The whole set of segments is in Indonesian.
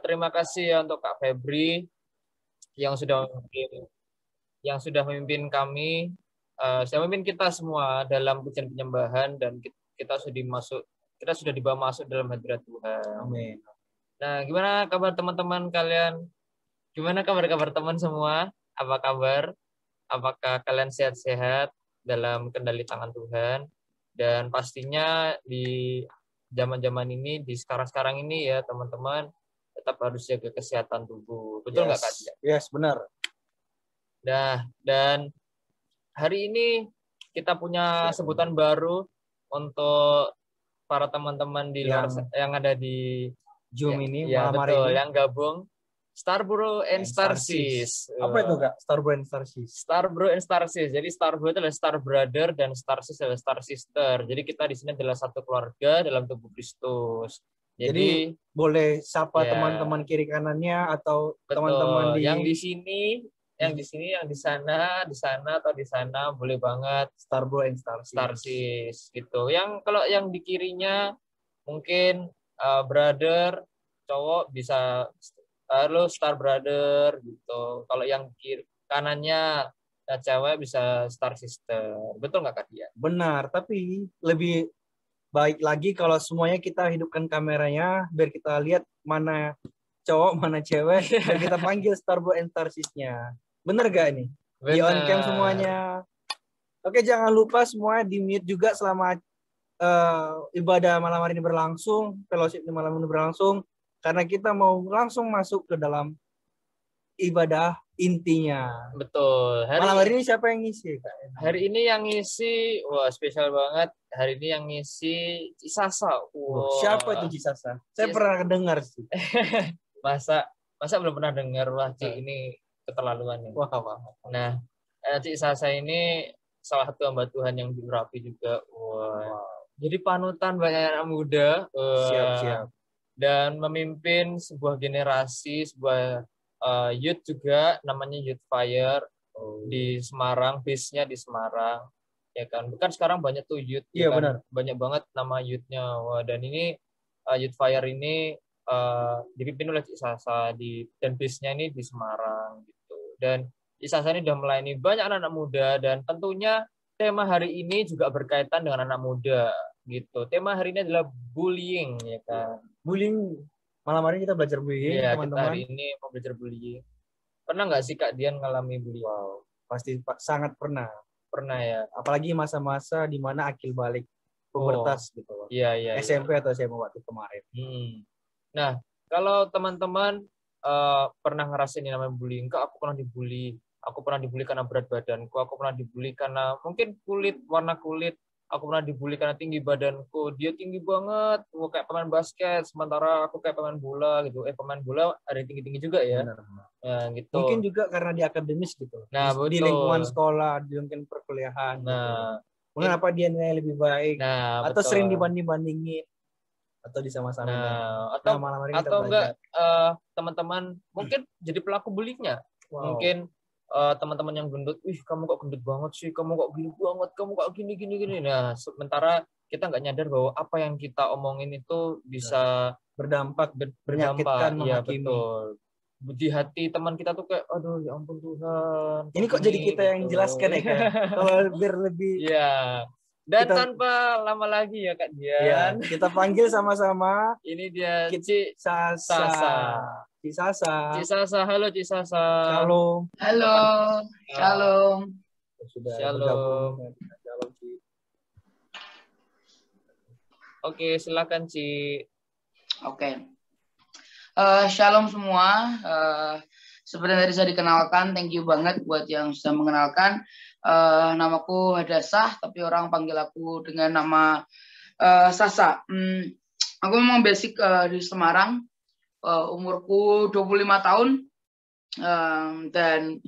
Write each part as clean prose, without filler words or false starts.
Terima kasih ya untuk Kak Febri yang sudah memimpin kami, sudah memimpin kita semua dalam pujian penyembahan, dan kita sudah dibawa masuk dalam hadirat Tuhan. Amin. Nah, gimana kabar teman-teman kalian? Gimana kabar teman semua? Apa kabar? Apakah kalian sehat-sehat dalam kendali tangan Tuhan? Dan pastinya di zaman-zaman ini, di sekarang-sekarang ini ya teman-teman, tetap harus jaga kesehatan tubuh. Betul nggak Kak Dia? Yes, benar. Nah, dan hari ini kita punya sebutan baru untuk para teman-teman di luar yang ada di Zoom ini, ya, malam betul, hari ini. yang gabung. Starbro and Starsis. Apa itu Kak? Starbro and Starsis. Starbro and Starsis. Jadi Starbro itu adalah Star Brother dan Starsis adalah Star Sister. Jadi kita di sini adalah satu keluarga dalam tubuh Kristus. Jadi boleh sapa teman-teman kiri kanannya atau teman-teman yang di sini, yang di sana atau di sana boleh banget Starbro and Starsis gitu. Yang kalau yang di kirinya mungkin brother cowok bisa halo Star Brother gitu. Kalau yang kiri kanannya cewek bisa Star Sister. Betul nggak Kak Dia? Benar, tapi lebih baik lagi kalau semuanya kita hidupkan kameranya biar kita lihat mana cowok, mana cewek, dan kita panggil Starbro and Starsisnya. Bener gak ini? Di on cam semuanya. Oke, jangan lupa semua di mute juga selama ibadah malam hari ini berlangsung, fellowship di malam ini berlangsung, karena kita mau langsung masuk ke dalam ibadah intinya. Betul. Malam hari ini siapa yang ngisi Kak? Hari ini yang ngisi, wah spesial banget. Hari ini yang ngisi Cisasa. Wow. Siapa itu Cisasa? Saya pernah dengar sih. masa belum pernah dengar? Wah, Cik, ini keterlaluan nih. Wah. Nah, Cisasa ini salah satu hamba Tuhan yang diurapi juga. Wow. Jadi panutan banyak anak muda. Siap. Dan memimpin sebuah generasi, sebuah youth juga, namanya Youth Fire di Semarang, base-nya di Semarang, ya kan. Bukan sekarang banyak tuh youth, iya, ya kan? Benar. Banyak banget nama youth-nya. Wah, dan ini Youth Fire ini dipimpin oleh Cik Sasa dan base-nya ini di Semarang gitu. Dan Cik Sasa ini sudah melayani banyak anak-anak muda, dan tentunya tema hari ini juga berkaitan dengan anak muda gitu. Tema hari ini adalah bullying, ya kan. Bullying. Malam hari kita belajar bullying, ya, teman-teman. Kita hari ini mau belajar bullying. Pernah nggak sih Kak Dian ngalami bullying? Wow, pasti sangat pernah. Pernah ya. Apalagi masa-masa di mana akil balik pubertas gitu. Iya. SMP atau SMA waktu kemarin. Nah, kalau teman-teman pernah ngerasain yang namanya bullying, Kak, aku pernah dibully. Aku pernah dibully karena berat badanku. Aku pernah dibully karena mungkin warna kulit. Aku pernah dibully karena tinggi badanku. Dia tinggi banget, kayak pemain basket, sementara aku kayak pemain bola gitu. Pemain bola ada yang tinggi-tinggi juga ya. Benar. Nah, gitu. Mungkin juga karena di akademis gitu. Nah, di lingkungan sekolah, di lingkungan perkuliahan. Nah, gitu. Mengapa dia nilai lebih baik? Nah, atau sering dibanding-bandingin? Atau disama-samain? Atau enggak teman-teman mungkin jadi pelaku bullyingnya. Wow. Mungkin teman-teman yang gendut, kamu kok gendut banget sih, kamu kok gini banget, kamu kok gini. Nah, sementara kita nggak nyadar bahwa apa yang kita omongin itu bisa berdampak, menyakitkan, ya, menghakimi. Betul. Di hati teman kita tuh kayak, aduh ya ampun Tuhan. Ini kok jadi kita yang jelaskan ya kan? Kalau biar lebih. Iya. Dan tanpa lama lagi ya Kak Dian. Ya, kita panggil sama-sama. Ini dia Cik Sasa. Cik Sasa. Halo Cik Sasa. Shalom. Halo. Shalom. Sudah bergabung. Shalom, Cik. Oke, silakan Cik. Oke. Shalom semua. Seperti tadi saya dikenalkan, thank you banget buat yang sudah mengenalkan. Namaku Hadasah, tapi orang panggil aku dengan nama Sasa. Aku memang basic di Semarang. Umurku 25 tahun. Dan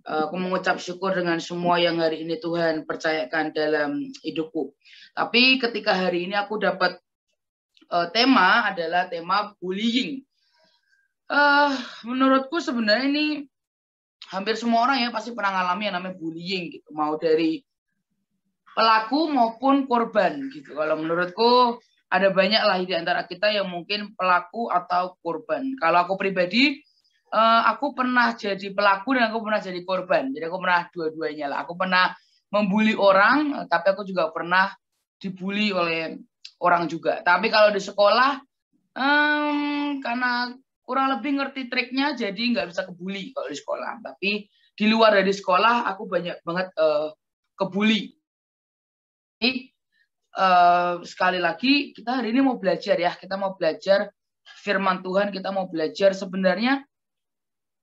aku mengucap syukur dengan semua yang hari ini Tuhan percayakan dalam hidupku. Tapi ketika hari ini aku dapat tema adalah tema bullying. Menurutku sebenarnya ini hampir semua orang ya pasti pernah ngalami yang namanya bullying gitu, mau dari pelaku maupun korban gitu. Kalau menurutku ada banyak lah di antara kita yang mungkin pelaku atau korban. Kalau aku pribadi, aku pernah jadi pelaku dan aku pernah jadi korban. Jadi aku pernah dua-duanya lah. Aku pernah membuli orang, tapi aku juga pernah dibully oleh orang juga. Tapi kalau di sekolah, karena kurang lebih ngerti triknya, jadi nggak bisa kebuli kalau di sekolah. Tapi di luar dari sekolah, aku banyak banget kebuli. Jadi, sekali lagi kita hari ini mau belajar ya, kita mau belajar firman Tuhan, kita mau belajar sebenarnya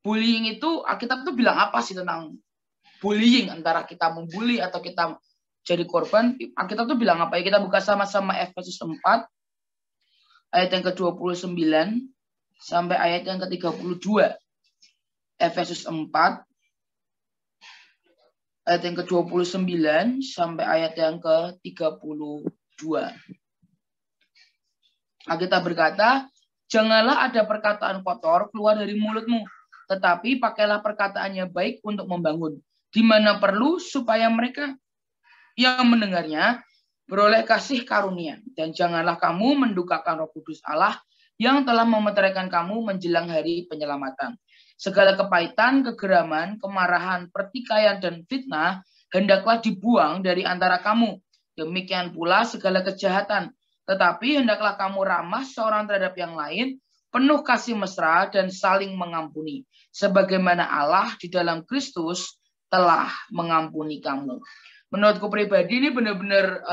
bullying itu, Alkitab tuh bilang apa sih tentang bullying, antara kita membuli atau kita jadi korban. Alkitab tuh bilang apa ya? Kita buka sama-sama Efesus 4 ayat yang ke-29 sampai ayat yang ke-32. Efesus 4 ayat yang ke-29 sampai ayat yang ke-32. Alkitab berkata, janganlah ada perkataan kotor keluar dari mulutmu, tetapi pakailah perkataannya baik untuk membangun, di mana perlu supaya mereka yang mendengarnya beroleh kasih karunia. Dan janganlah kamu mendukakan Roh Kudus Allah yang telah memeteraikan kamu menjelang hari penyelamatan. Segala kepahitan, kegeraman, kemarahan, pertikaian, dan fitnah hendaklah dibuang dari antara kamu. Demikian pula segala kejahatan. Tetapi hendaklah kamu ramah seorang terhadap yang lain, penuh kasih mesra dan saling mengampuni. Sebagaimana Allah di dalam Kristus telah mengampuni kamu. Menurutku pribadi ini benar-benar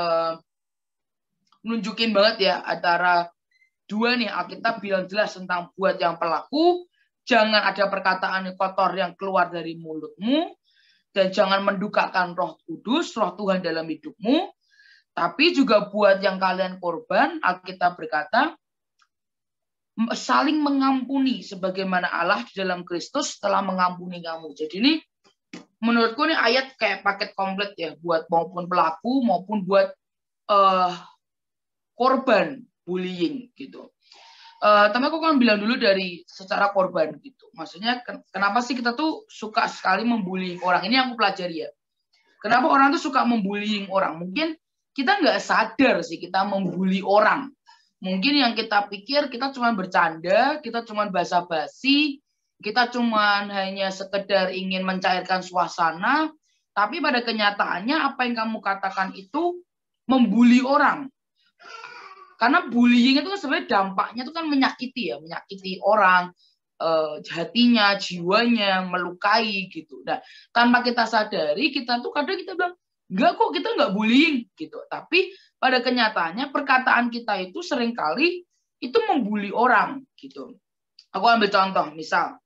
nunjukin banget ya antara dua nih. Alkitab bilang jelas tentang buat yang pelaku, jangan ada perkataan kotor yang keluar dari mulutmu, dan jangan mendukakan Roh Kudus, Roh Tuhan dalam hidupmu. Tapi juga buat yang kalian korban, Alkitab berkata, saling mengampuni sebagaimana Allah di dalam Kristus telah mengampuni kamu. Jadi ini menurutku ini ayat kayak paket komplit ya, buat maupun pelaku maupun buat korban bullying gitu. Tapi aku kan bilang dulu dari secara korban gitu. Maksudnya kenapa sih kita tuh suka sekali membuli orang? Ini yang aku pelajari ya. Kenapa orang tuh suka membullying orang? Mungkin kita nggak sadar sih kita membuli orang. Mungkin yang kita pikir kita cuma bercanda, kita cuma basa-basi, kita cuma hanya sekedar ingin mencairkan suasana. Tapi pada kenyataannya apa yang kamu katakan itu membuli orang. Karena bullying itu kan sebenarnya dampaknya itu kan menyakiti ya, menyakiti orang, hatinya, jiwanya, melukai gitu. Nah, tanpa kita sadari, kita tuh kadang kita bilang, enggak kok, kita enggak bullying gitu. Tapi pada kenyataannya perkataan kita itu seringkali itu membuli orang gitu. Aku ambil contoh, misal,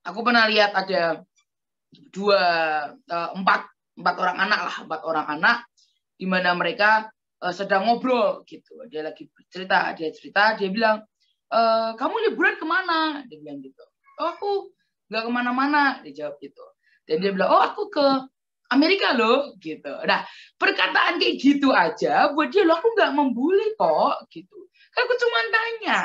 aku pernah lihat ada empat orang anak di mana mereka sedang ngobrol gitu. Dia lagi cerita, dia bilang, kamu liburan kemana? Dia bilang gitu. Oh, aku nggak kemana-mana, dia jawab gitu. Dan dia bilang, oh aku ke Amerika loh, gitu. Nah, perkataan kayak gitu aja buat dia, loh aku nggak membuli kok, gitu. Kan aku cuma tanya.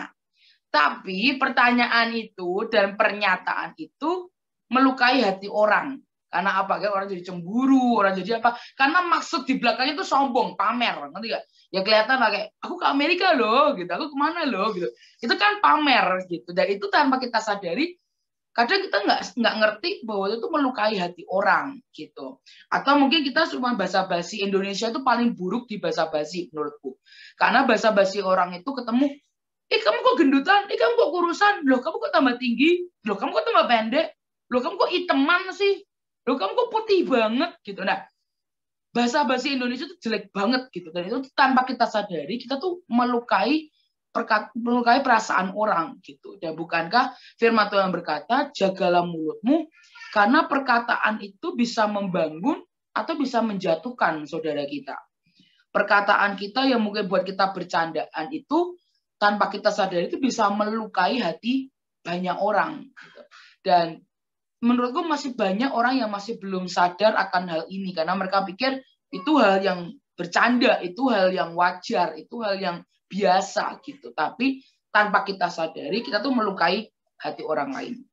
Tapi pertanyaan itu dan pernyataan itu melukai hati orang. Karena apa? Kayak orang jadi cemburu, orang jadi apa? Karena maksud di belakangnya itu sombong, pamer, ngerti gak? Ya kelihatan lah kayak, aku ke Amerika loh, gitu. Aku kemana loh, gitu. Itu kan pamer, gitu. Dan itu tanpa kita sadari, kadang kita nggak ngerti bahwa itu melukai hati orang, gitu. Atau mungkin kita cuma basa-basi. Indonesia itu paling buruk di basa-basi menurutku. Karena basa-basi orang itu ketemu, kamu kok gendutan, kamu kok kurusan, loh kamu kok tambah tinggi, loh kamu kok tambah pendek, loh kamu kok iteman sih. Loh kamu kok putih banget gitu. Nah, bahasa-bahasa Indonesia itu jelek banget gitu. Dan itu tanpa kita sadari kita tuh melukai perasaan orang gitu. Dan bukankah firman Tuhan berkata, jagalah mulutmu karena perkataan itu bisa membangun atau bisa menjatuhkan saudara kita. Perkataan kita yang mungkin buat kita bercandaan itu tanpa kita sadari itu bisa melukai hati banyak orang gitu. Dan menurutku masih banyak orang yang masih belum sadar akan hal ini karena mereka pikir itu hal yang bercanda, itu hal yang wajar, itu hal yang biasa gitu. Tapi tanpa kita sadari kita tuh melukai hati orang lain.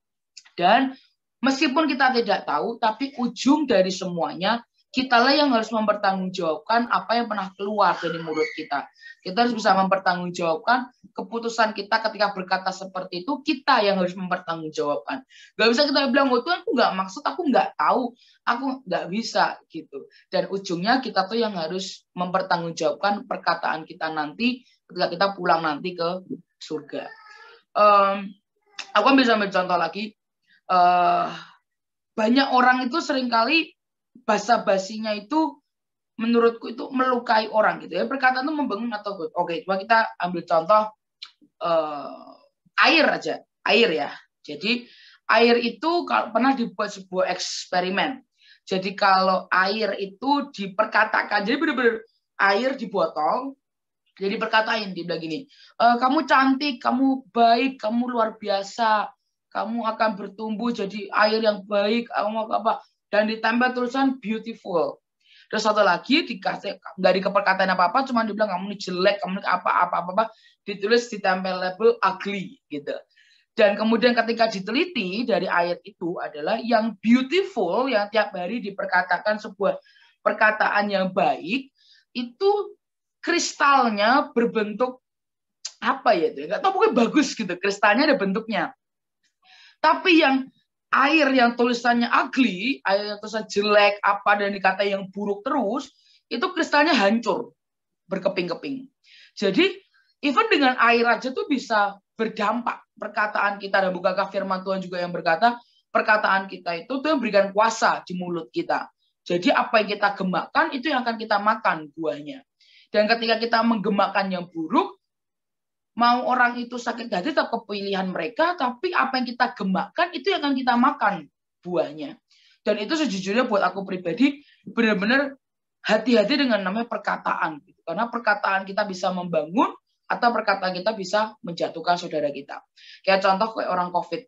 Dan meskipun kita tidak tahu, tapi ujung dari semuanya Kitalah yang harus mempertanggungjawabkan apa yang pernah keluar dari mulut kita. Kita harus bisa mempertanggungjawabkan keputusan kita ketika berkata seperti itu, kita yang harus mempertanggungjawabkan. Gak bisa kita bilang, oh Tuhan, aku nggak maksud, aku nggak tahu, aku nggak bisa gitu. Dan ujungnya kita tuh yang harus mempertanggungjawabkan perkataan kita nanti ketika kita pulang nanti ke surga. Aku bisa ambil contoh lagi. Banyak orang itu seringkali basa-basinya itu menurutku itu melukai orang gitu ya. Perkataan itu membangun atau good. Oke, coba kita ambil contoh air aja. Air ya. Jadi air itu pernah dibuat sebuah eksperimen. Jadi kalau air itu diperkatakan, jadi benar-benar air di botol, jadi perkatain, dia bilang gini, kamu cantik, kamu baik, kamu luar biasa, kamu akan bertumbuh jadi air yang baik, kamu apa, dan ditambah tulisan beautiful. Terus satu lagi dikasih dari keperkataan apa-apa, cuma dibilang kamu ini jelek, kamu ini apa-apa, ditulis ditempel label ugly gitu. Dan kemudian ketika diteliti dari air itu adalah yang beautiful, yang tiap hari diperkatakan sebuah perkataan yang baik, itu kristalnya berbentuk apa ya itu? Enggak tahu, pokoknya bagus gitu. Kristalnya ada bentuknya. Tapi yang air yang tulisannya ugly, air yang tulisan jelek apa dan dikata yang buruk terus, itu kristalnya hancur, berkeping-keping. Jadi even dengan air aja tuh bisa berdampak. Perkataan kita, dan bukankah firman Tuhan juga yang berkata, perkataan kita itu tuh memberikan kuasa di mulut kita. Jadi apa yang kita gemakkan itu yang akan kita makan buahnya. Dan ketika kita menggemakkan yang buruk, mau orang itu sakit hati tetap kepilihan mereka, tapi apa yang kita gemakkan itu yang akan kita makan buahnya. Dan itu sejujurnya buat aku pribadi benar-benar hati-hati dengan namanya perkataan. Karena perkataan kita bisa membangun atau perkataan kita bisa menjatuhkan saudara kita. Kayak contoh kayak orang COVID.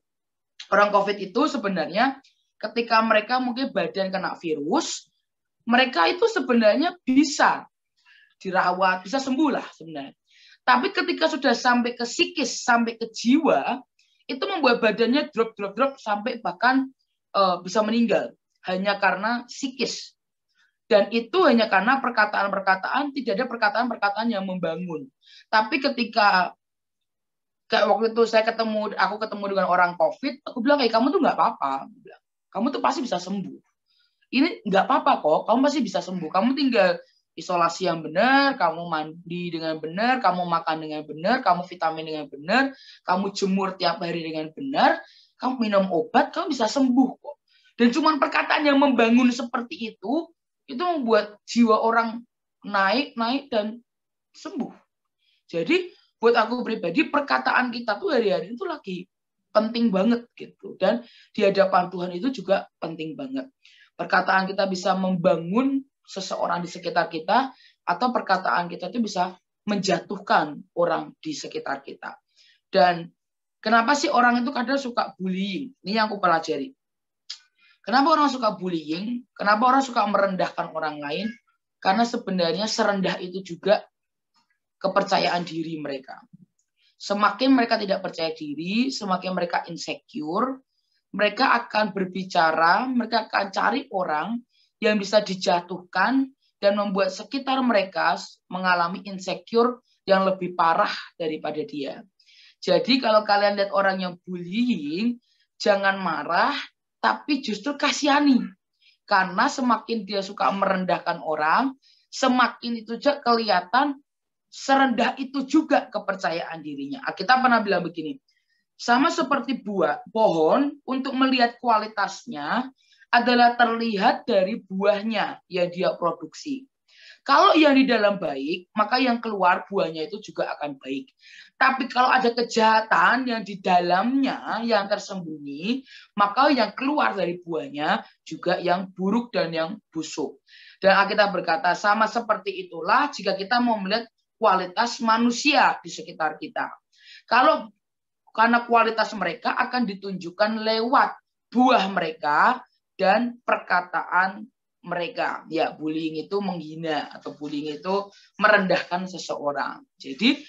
Orang COVID itu sebenarnya ketika mereka mungkin badan kena virus, mereka itu sebenarnya bisa dirawat, bisa sembuh lah sebenarnya. Tapi ketika sudah sampai ke psikis, sampai ke jiwa, itu membuat badannya drop sampai bahkan bisa meninggal. Hanya karena psikis. Dan itu hanya karena perkataan-perkataan, tidak ada perkataan-perkataan yang membangun. Tapi ketika kayak waktu itu aku ketemu dengan orang COVID, aku bilang, kamu tuh nggak apa-apa. Kamu tuh pasti bisa sembuh. Ini nggak apa-apa kok, kamu pasti bisa sembuh. Kamu tinggal isolasi yang benar, kamu mandi dengan benar, kamu makan dengan benar, kamu vitamin dengan benar, kamu jemur tiap hari dengan benar, kamu minum obat, kamu bisa sembuh kok. Dan cuma perkataan yang membangun seperti itu membuat jiwa orang naik dan sembuh. Jadi buat aku pribadi, perkataan kita tuh hari-hari itu lagi penting banget gitu. Dan di hadapan Tuhan itu juga penting banget. Perkataan kita bisa membangun seseorang di sekitar kita, atau perkataan kita itu bisa menjatuhkan orang di sekitar kita. Dan kenapa sih orang itu kadang suka bullying? Ini yang aku pelajari. Kenapa orang suka bullying? Kenapa orang suka merendahkan orang lain? Karena sebenarnya serendah itu juga kepercayaan diri mereka. Semakin mereka tidak percaya diri, semakin mereka insecure, mereka akan berbicara, mereka akan cari orang yang bisa dijatuhkan dan membuat sekitar mereka mengalami insecure yang lebih parah daripada dia. Jadi kalau kalian lihat orang yang bullying, jangan marah, tapi justru kasihani. Karena semakin dia suka merendahkan orang, semakin itu juga kelihatan serendah itu juga kepercayaan dirinya. Kita pernah bilang begini, sama seperti pohon, untuk melihat kualitasnya adalah terlihat dari buahnya yang dia produksi. Kalau yang di dalam baik, maka yang keluar buahnya itu juga akan baik. Tapi kalau ada kejahatan yang di dalamnya, yang tersembunyi, maka yang keluar dari buahnya juga yang buruk dan yang busuk. Dan Alkitab berkata, sama seperti itulah jika kita mau melihat kualitas manusia di sekitar kita. Karena kualitas mereka akan ditunjukkan lewat buah mereka dan perkataan mereka. Ya, bullying itu menghina atau bullying itu merendahkan seseorang. Jadi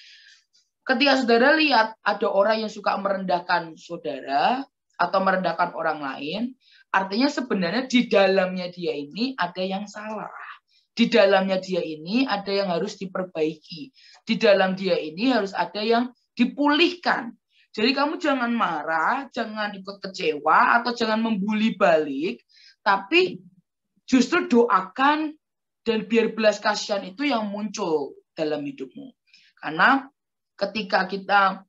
ketika saudara lihat ada orang yang suka merendahkan saudara atau merendahkan orang lain, Artinya sebenarnya di dalamnya dia ini ada yang salah. Di dalamnya dia ini ada yang harus diperbaiki. Di dalam dia ini harus ada yang dipulihkan. Jadi kamu jangan marah, jangan ikut kecewa, atau jangan membuli balik. Tapi justru doakan dan biar belas kasihan itu yang muncul dalam hidupmu. Karena ketika kita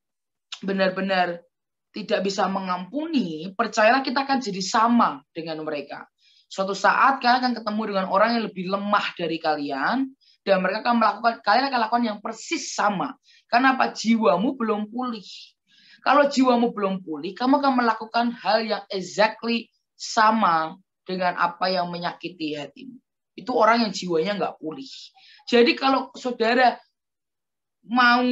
benar-benar tidak bisa mengampuni, percayalah kita akan jadi sama dengan mereka. Suatu saat kalian akan ketemu dengan orang yang lebih lemah dari kalian, dan mereka kalian akan lakukan yang persis sama. Karena apa? Jiwamu belum pulih. Kalau jiwamu belum pulih, kamu akan melakukan hal yang exactly sama dengan apa yang menyakiti hatimu. Itu orang yang jiwanya nggak pulih. Jadi kalau saudara mau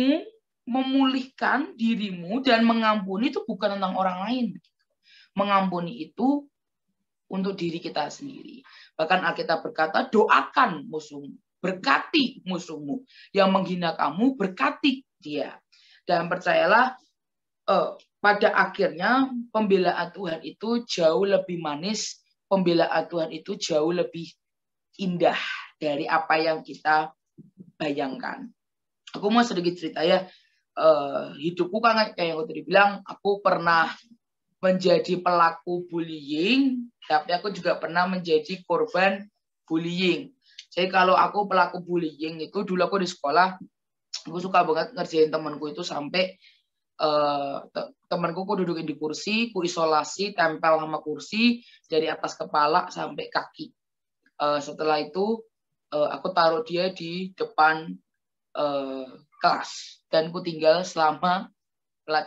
memulihkan dirimu dan mengampuni, itu bukan tentang orang lain. Mengampuni itu untuk diri kita sendiri. Bahkan Alkitab berkata, doakan musuhmu, berkati musuhmu. Yang menghina kamu, berkati dia. Dan percayalah, pada akhirnya pembelaan Tuhan itu jauh lebih manis, pembelaan Tuhan itu jauh lebih indah dari apa yang kita bayangkan. Aku mau sedikit cerita ya. Hidupku kan kayak yang tadi bilang, aku pernah menjadi pelaku bullying, tapi aku juga pernah menjadi korban bullying. Jadi kalau aku pelaku bullying itu, dulu aku di sekolah, aku suka banget ngerjain temanku itu sampai temanku ku dudukin di kursi, ku isolasi, tempel sama kursi dari atas kepala sampai kaki. Setelah itu aku taruh dia di depan kelas dan ku tinggal selama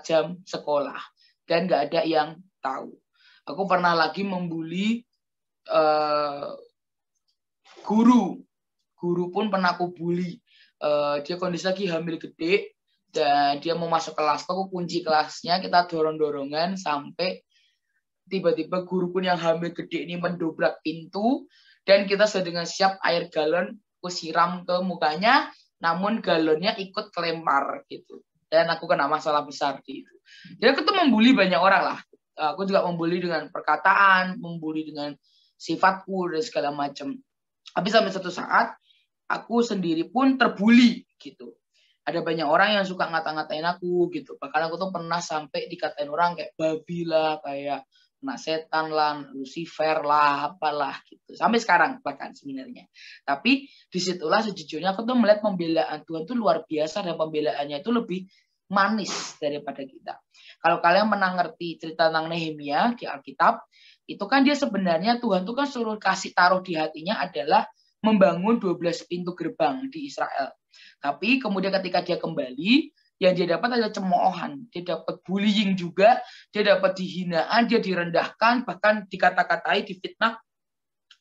jam sekolah dan nggak ada yang tahu. Aku pernah lagi membuli guru pun pernah aku bully. Dia kondisi lagi hamil gede dan dia mau masuk kelas, aku kunci kelasnya, kita dorong-dorongan sampai tiba-tiba guru pun yang hamil gede ini mendobrak pintu dan kita sudah dengan siap air galon aku siram ke mukanya, namun galonnya ikut kelempar gitu. Dan aku kena masalah besar di itu. Jadi aku tuh membuli banyak orang lah. Aku juga membuli dengan perkataan, membuli dengan sifatku dan segala macam. Tapi sampai satu saat aku sendiri pun terbuli gitu. Ada banyak orang yang suka ngata-ngatain aku gitu. Bahkan aku tuh pernah sampai dikatain orang kayak babi lah, kayak kena setan lah, Lucifer lah, apalah gitu. Sampai sekarang bahkan sebenarnya. Tapi disitulah sejujurnya aku tuh melihat pembelaan Tuhan tuh luar biasa dan pembelaannya itu lebih manis daripada kita. Kalau kalian pernah ngerti cerita tentang Nehemia di Alkitab, itu kan dia sebenarnya Tuhan tuh kan suruh kasih taruh di hatinya adalah membangun 12 pintu gerbang di Israel. Tapi kemudian ketika dia kembali, yang dia dapat adalah cemoohan. Dia dapat bullying juga, dia dapat dihinaan, dia direndahkan, bahkan dikata-katai, difitnah.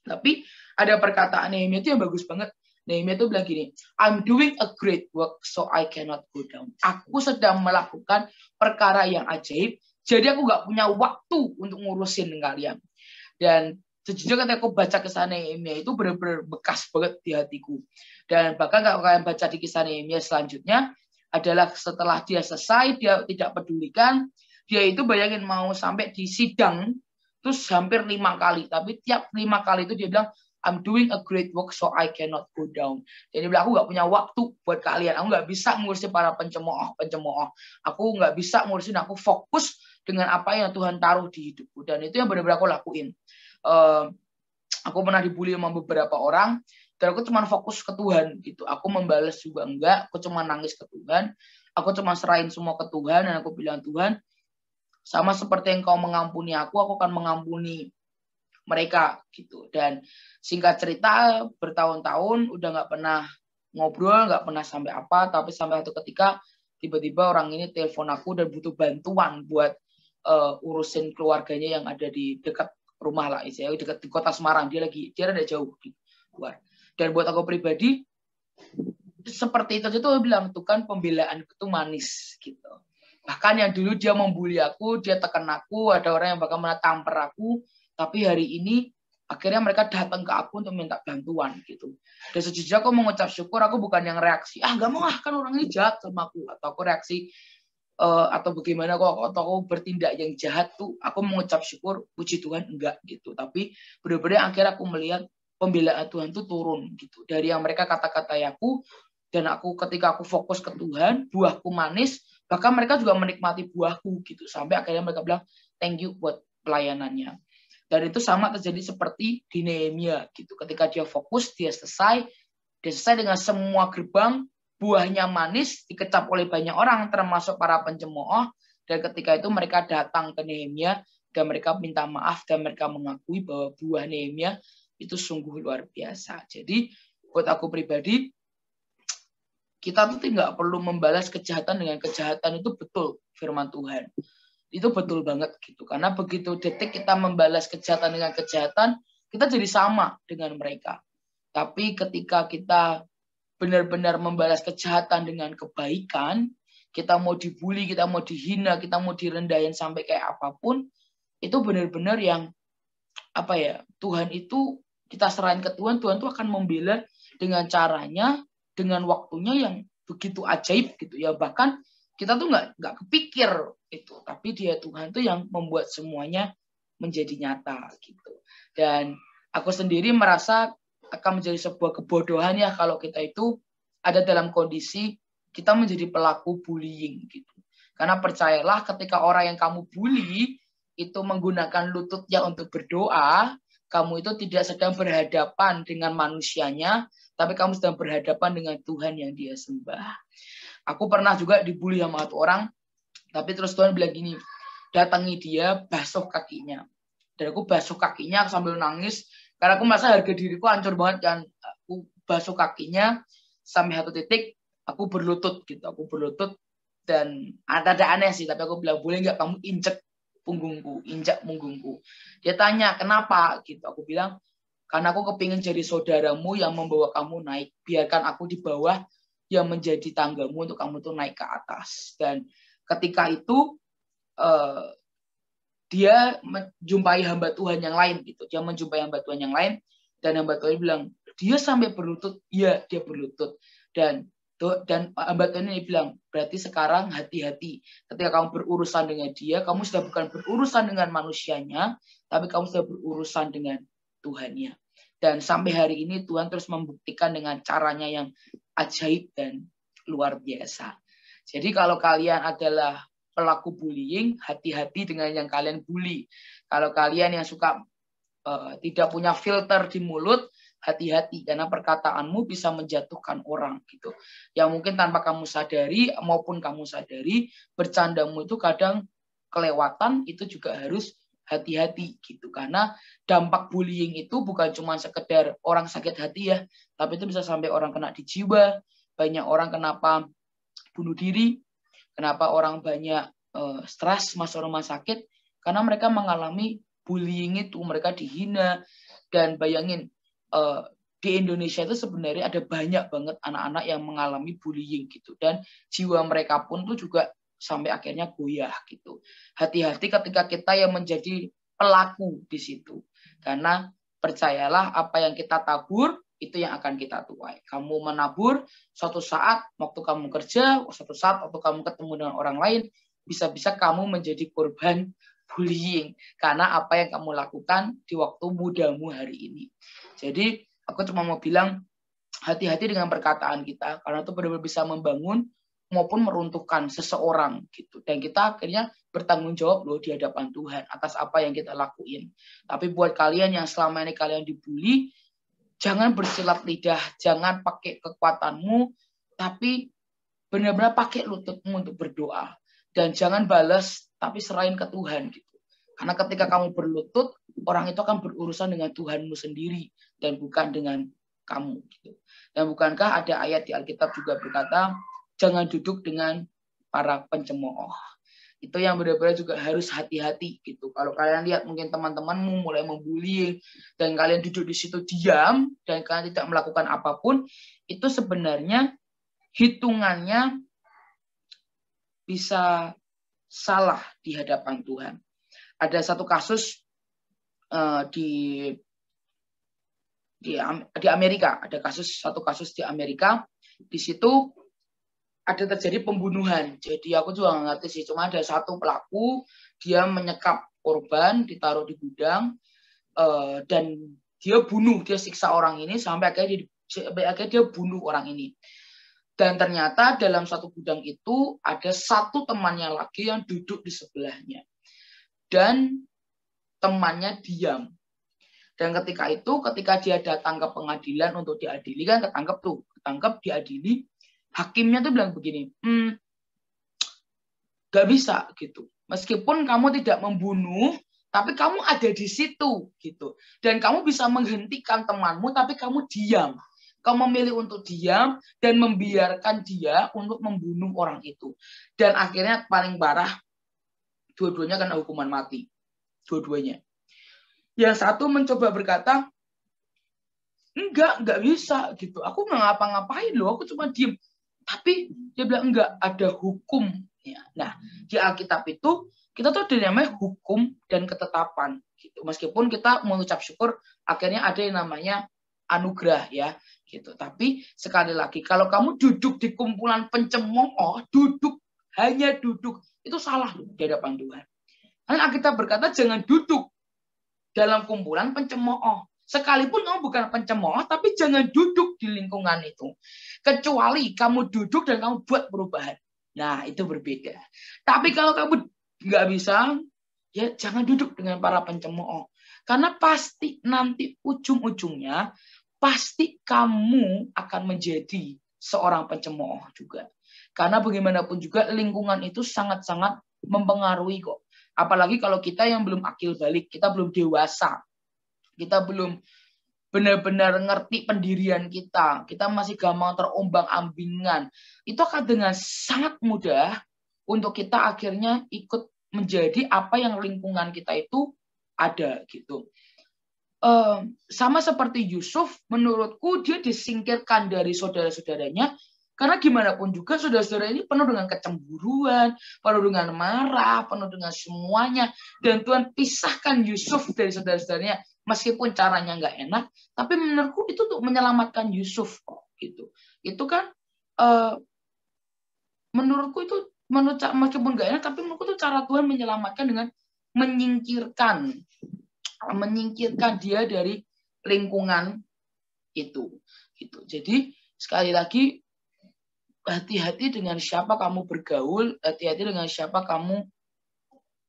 Tapi ada perkataan Nehemia itu yang bagus banget. Nehemia itu bilang gini, I'm doing a great work so I cannot go down. Aku sedang melakukan perkara yang ajaib, jadi aku nggak punya waktu untuk ngurusin kalian. Dan sejujurnya ketika aku baca kisah Nehemia itu benar-benar bekas banget di hatiku. Dan bahkan kalau kalian baca di kisah Nehemia selanjutnya, adalah setelah dia selesai, dia tidak pedulikan, dia itu bayangin mau sampai di sidang, terus hampir 5 kali. Tapi tiap 5 kali itu dia bilang, I'm doing a great work so I cannot go down. Jadi aku nggak punya waktu buat kalian. Aku nggak bisa ngurusin para pencemooh. Aku nggak bisa ngurusin, aku fokus dengan apa yang Tuhan taruh di hidupku. Dan itu yang benar-benar aku lakuin. Aku pernah dibully sama beberapa orang, dan aku cuma fokus ke Tuhan gitu. Aku membalas juga enggak, aku cuma nangis ke Tuhan. Aku cuma serahin semua ke Tuhan dan aku bilang, Tuhan, sama seperti yang Kau mengampuni aku akan mengampuni mereka gitu. Dan singkat cerita, bertahun-tahun udah nggak pernah ngobrol, nggak pernah sampai apa, tapi sampai satu ketika tiba-tiba orang ini telepon aku dan butuh bantuan buat urusin keluarganya yang ada di dekat rumah lah, istilahnya dekat di kota Semarang. Dia rada jauh di luar. Dan buat aku pribadi seperti itu tuh bilang, tuh kan pembelaan itu manis gitu. Bahkan yang dulu dia membuli aku, dia tekan aku, ada orang yang bahkan tampar aku, tapi hari ini akhirnya mereka datang ke aku untuk minta bantuan gitu. Dan sejujurnya aku mengucap syukur, aku bukan yang reaksi, gak mau kan orang ini jahat sama aku, atau aku reaksi atau bagaimana kok aku bertindak yang jahat tuh aku mengucap syukur, puji Tuhan enggak gitu. Tapi benar-benar akhirnya aku melihat pembelaan Tuhan tuh turun gitu. Dari yang mereka kata-katai aku, dan aku ketika aku fokus ke Tuhan, buahku manis, bahkan mereka juga menikmati buahku gitu. Sampai akhirnya mereka bilang thank you buat pelayanannya. Dan itu sama terjadi seperti di Nehemia gitu. Ketika dia fokus, dia selesai dengan semua gerbang, buahnya manis, dikecap oleh banyak orang, termasuk para pencemooh. Dan ketika itu mereka datang ke Nehemia, dan mereka minta maaf, dan mereka mengakui bahwa buah Nehemia itu sungguh luar biasa. Jadi, buat aku pribadi, kita tuh tidak perlu membalas kejahatan dengan kejahatan, itu betul firman Tuhan. Itu betul banget gitu. Karena begitu detik kita membalas kejahatan dengan kejahatan, kita jadi sama dengan mereka. Tapi ketika kita benar-benar membalas kejahatan dengan kebaikan, kita mau dibully, kita mau dihina, kita mau direndahin sampai kayak apapun, itu benar-benar yang apa ya, Tuhan itu kita serahin ke Tuhan, Tuhan itu akan membela dengan caranya, dengan waktunya yang begitu ajaib gitu ya. Bahkan kita tuh nggak kepikir itu, tapi dia Tuhan tuh yang membuat semuanya menjadi nyata gitu. Dan aku sendiri merasa akan menjadi sebuah kebodohan ya kalau kita itu ada dalam kondisi kita menjadi pelaku bullying gitu. Karena percayalah ketika orang yang kamu bully itu menggunakan lututnya untuk berdoa, kamu itu tidak sedang berhadapan dengan manusianya, tapi kamu sedang berhadapan dengan Tuhan yang dia sembah. Aku pernah juga dibully sama satu orang, tapi terus Tuhan bilang gini, datangi dia, basuh kakinya. Dan aku basuh kakinya sambil nangis, karena aku merasa harga diriku hancur banget kan. Aku basuh kakinya sampai satu titik, aku berlutut gitu. Aku berlutut dan ada aneh sih, tapi aku bilang, boleh nggak kamu injak punggungku. Dia tanya, kenapa? Gitu. Aku bilang, karena aku kepingin jadi saudaramu yang membawa kamu naik. Biarkan aku di bawah yang menjadi tanggamu untuk kamu tuh naik ke atas. Dan ketika itu, dia menjumpai hamba Tuhan yang lain gitu. Dia menjumpai hamba Tuhan yang lain dan hamba Tuhan bilang, dia sampai berlutut. Iya, dia berlutut. Dan hamba Tuhan ini bilang, berarti sekarang hati-hati. Ketika kamu berurusan dengan dia, kamu sudah bukan berurusan dengan manusianya, tapi kamu sudah berurusan dengan Tuhannya. Dan sampai hari ini Tuhan terus membuktikan dengan caranya yang ajaib dan luar biasa. Jadi kalau kalian adalah pelaku bullying, hati-hati dengan yang kalian bully. Kalau kalian yang suka tidak punya filter di mulut, hati-hati karena perkataanmu bisa menjatuhkan orang gitu. Yang mungkin tanpa kamu sadari maupun kamu sadari, bercandamu itu kadang kelewatan, itu juga harus hati-hati gitu. Karena dampak bullying itu bukan cuma sekedar orang sakit hati ya, tapi itu bisa sampai orang kena di jiwa, banyak orang kenapa bunuh diri. Kenapa orang banyak stres masuk rumah sakit? Karena mereka mengalami bullying itu, mereka dihina. Dan bayangin, di Indonesia itu sebenarnya ada banyak banget anak-anak yang mengalami bullying gitu. Dan jiwa mereka pun tuh juga sampai akhirnya goyah gitu. Hati-hati ketika kita yang menjadi pelaku di situ. Karena percayalah apa yang kita tabur, itu yang akan kita tuai. Kamu menabur, suatu saat waktu kamu kerja, suatu saat waktu kamu ketemu dengan orang lain, bisa-bisa kamu menjadi korban bullying. Karena apa yang kamu lakukan di waktu mudamu hari ini. Jadi aku cuma mau bilang, hati-hati dengan perkataan kita. Karena itu benar-benar bisa membangun maupun meruntuhkan seseorang gitu. Dan kita akhirnya bertanggung jawab loh di hadapan Tuhan atas apa yang kita lakuin. Tapi buat kalian yang selama ini kalian dibully, jangan bersilat lidah, jangan pakai kekuatanmu, tapi benar-benar pakai lututmu untuk berdoa. Dan jangan balas, tapi serahin ke Tuhan gitu. Karena ketika kamu berlutut, orang itu akan berurusan dengan Tuhanmu sendiri dan bukan dengan kamu gitu. Dan bukankah ada ayat di Alkitab juga berkata, jangan duduk dengan para pencemooh. Itu yang benar-benar juga harus hati-hati gitu. Kalau kalian lihat mungkin teman-temanmu mulai membuli dan kalian duduk di situ diam dan kalian tidak melakukan apapun, itu sebenarnya hitungannya bisa salah di hadapan Tuhan. Ada satu kasus di Amerika, ada satu kasus di Amerika. Di situ ada terjadi pembunuhan. Jadi aku juga nggak ngerti sih, cuma ada satu pelaku, dia menyekap korban, ditaruh di gudang, dan dia bunuh, dia siksa orang ini sampai akhirnya dia bunuh orang ini. Dan ternyata dalam satu gudang itu ada satu temannya lagi yang duduk di sebelahnya. Dan temannya diam. Dan ketika dia datang ke pengadilan untuk diadili, kan ketangkep diadili, hakimnya tuh bilang begini, gak bisa gitu. Meskipun kamu tidak membunuh, tapi kamu ada di situ gitu. Dan kamu bisa menghentikan temanmu, tapi kamu diam. Kamu memilih untuk diam dan membiarkan dia untuk membunuh orang itu. Dan akhirnya paling parah, dua-duanya kena hukuman mati. Dua-duanya. Yang satu mencoba berkata, enggak bisa gitu. Aku nggak ngapa-ngapain loh, aku cuma diem. Tapi dia bilang enggak, ada hukum. Nah, di Alkitab itu kita tuh ada namanya hukum dan ketetapan. Gitu. Meskipun kita mengucap syukur, akhirnya ada yang namanya anugerah ya. Gitu. Tapi sekali lagi, kalau kamu duduk di kumpulan pencemooh, hanya duduk, itu salah loh di hadapan Tuhan. Karena Alkitab berkata jangan duduk dalam kumpulan pencemooh. Sekalipun kamu bukan pencemooh, tapi jangan duduk di lingkungan itu. Kecuali kamu duduk dan kamu buat perubahan. Nah, itu berbeda. Tapi kalau kamu nggak bisa, ya jangan duduk dengan para pencemooh. Karena pasti nanti ujung-ujungnya, pasti kamu akan menjadi seorang pencemooh juga. Karena bagaimanapun juga lingkungan itu sangat-sangat mempengaruhi kok. Apalagi kalau kita yang belum akil balik, kita belum dewasa. Kita belum benar-benar ngerti pendirian kita. Kita masih gampang terombang-ambingan. Itu akan dengan sangat mudah untuk kita akhirnya ikut menjadi apa yang lingkungan kita itu ada gitu. Sama seperti Yusuf, menurutku dia disingkirkan dari saudara-saudaranya. Karena gimana pun juga saudara-saudara ini penuh dengan kecemburuan, penuh dengan marah, penuh dengan semuanya. Dan Tuhan pisahkan Yusuf dari saudara-saudaranya. Meskipun caranya nggak enak, tapi menurutku itu untuk menyelamatkan Yusuf. Gitu. Itu kan menurutku itu meskipun nggak enak, tapi menurutku itu cara Tuhan menyelamatkan dengan menyingkirkan dia dari lingkungan itu. Gitu. Jadi sekali lagi, hati-hati dengan siapa kamu bergaul, hati-hati dengan siapa kamu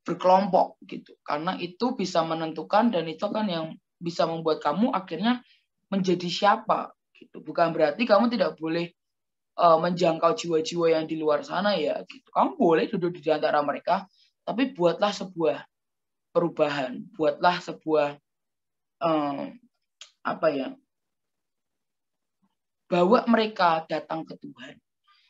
berkelompok gitu. Karena itu bisa menentukan dan itu kan yang bisa membuat kamu akhirnya menjadi siapa gitu. Bukan berarti kamu tidak boleh menjangkau jiwa-jiwa yang di luar sana ya gitu. Kamu boleh duduk di antara mereka, tapi buatlah sebuah perubahan, buatlah sebuah bawa mereka datang ke Tuhan.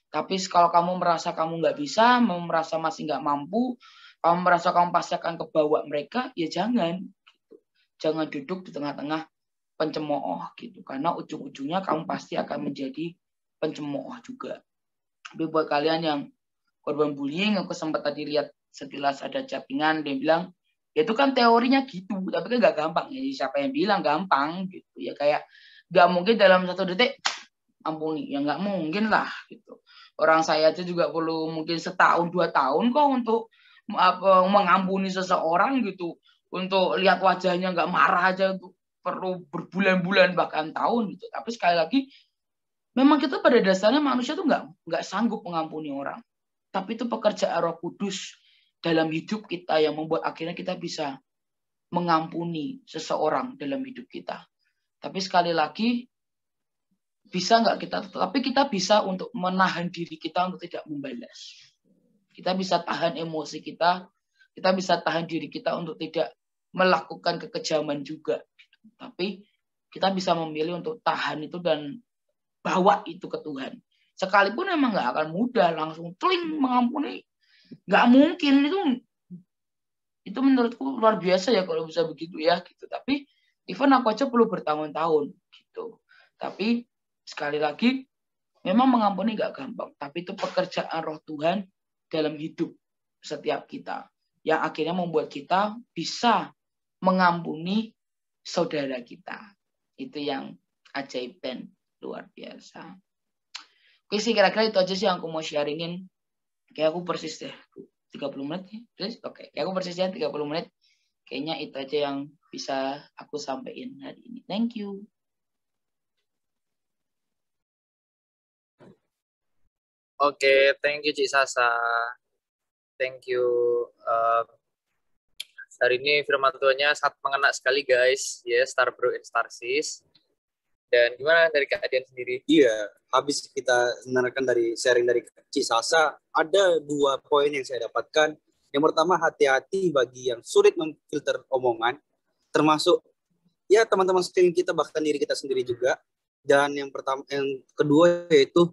Tapi kalau kamu merasa kamu nggak bisa, merasa masih nggak mampu, kamu merasa kamu pasti akan kebawa mereka, ya jangan. Gitu. Jangan duduk di tengah-tengah pencemooh gitu. Karena ujung-ujungnya kamu pasti akan menjadi pencemooh juga. Tapi buat kalian yang korban bullying, aku sempat tadi lihat sekilas ada chattingan, dia bilang, ya itu kan teorinya gitu, tapi kan nggak gampang. Ya, siapa yang bilang gampang gitu? Ya kayak nggak mungkin dalam 1 detik ampuni, ya nggak mungkin lah gitu. Orang saya aja juga perlu mungkin 1 tahun 2 tahun kok untuk mengampuni seseorang gitu. Untuk lihat wajahnya nggak marah aja itu perlu berbulan-bulan bahkan tahun gitu. Tapi sekali lagi, memang kita pada dasarnya manusia tuh nggak sanggup mengampuni orang. Tapi itu pekerjaan Roh Kudus dalam hidup kita yang membuat akhirnya kita bisa mengampuni seseorang dalam hidup kita. Tapi sekali lagi, bisa nggak kita? Tapi kita bisa untuk menahan diri kita untuk tidak membalas. Kita bisa tahan emosi kita. Kita bisa tahan diri kita untuk tidak melakukan kekejaman juga. Tapi kita bisa memilih untuk tahan itu dan bawa itu ke Tuhan. Sekalipun emang nggak akan mudah langsung kling mengampuni. Nggak mungkin itu menurutku luar biasa ya kalau bisa begitu ya gitu. Tapi even aku aja perlu bertahun-tahun gitu. Tapi sekali lagi, memang mengampuni nggak gampang. Tapi itu pekerjaan Roh Tuhan dalam hidup setiap kita. Yang akhirnya membuat kita bisa mengampuni saudara kita. Itu yang ajaib dan luar biasa. Oke sih, kira-kira itu aja sih yang aku mau sharingin. Kayak aku persis deh. 30 menit ya. Terus oke, kayak aku persis ya 30 menit. Kayaknya itu aja yang bisa aku sampaikan hari ini. Thank you. Oke, thank you Cik Sasa. Thank you. Hari ini firman Tuhannya sangat mengena sekali guys. Ya, Star Bro and Starsis. Dan gimana dari Kak Adian sendiri? Iya, habis kita mendengarkan dari sharing dari Cik Sasa, ada 2 poin yang saya dapatkan. Yang pertama, hati-hati bagi yang sulit memfilter omongan, termasuk ya teman-teman sekeliling kita, bahkan diri kita sendiri juga. Dan yang kedua yaitu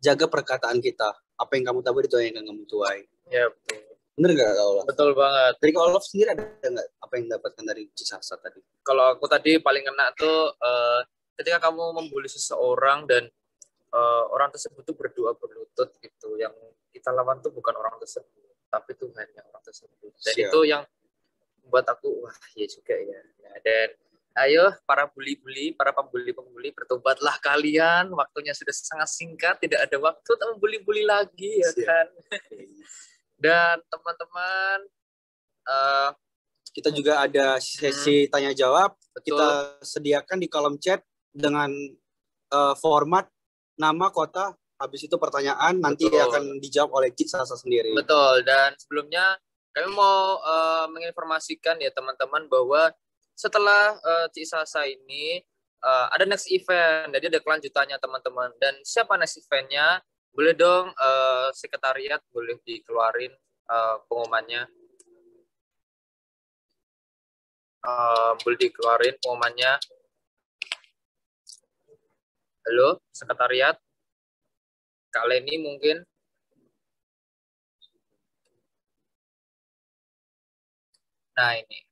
jaga perkataan kita. Apa yang kamu tabur itu yang akan kamu tuai. Ya, betul. Bener nggak Kak Olaf? Betul banget. Dari Kak Olaf sendiri ada nggak apa yang dapatkan dari Cik Sasa tadi? Kalau aku tadi paling kena tuh ketika kamu membuli seseorang dan orang tersebut tuh berdoa berlutut gitu. Yang kita lawan tuh bukan orang tersebut, tapi Tuhannya orang tersebut. Dan Siap. itu yang membuat aku, wah ya juga ya. Nah, dan ayo para bully-bully, para pembuli-pembuli, bertobatlah kalian. Waktunya sudah sangat singkat, tidak ada waktu untuk membuli-bully lagi ya kan. Dan teman-teman, kita juga ada sesi tanya jawab. betul. Kita sediakan di kolom chat dengan format nama, kota, habis itu pertanyaan, nanti Betul. akan dijawab oleh Cik Sasa sendiri. Betul. Dan sebelumnya kami mau menginformasikan ya teman-teman bahwa setelah Cik Sasa ini ada next event, jadi ada kelanjutannya teman-teman. Dan siapa next eventnya? Boleh dong sekretariat boleh dikeluarin pengumumannya. Boleh dikeluarin pengumumannya. Halo, sekretariat. Kak Leni mungkin. Nah, ini.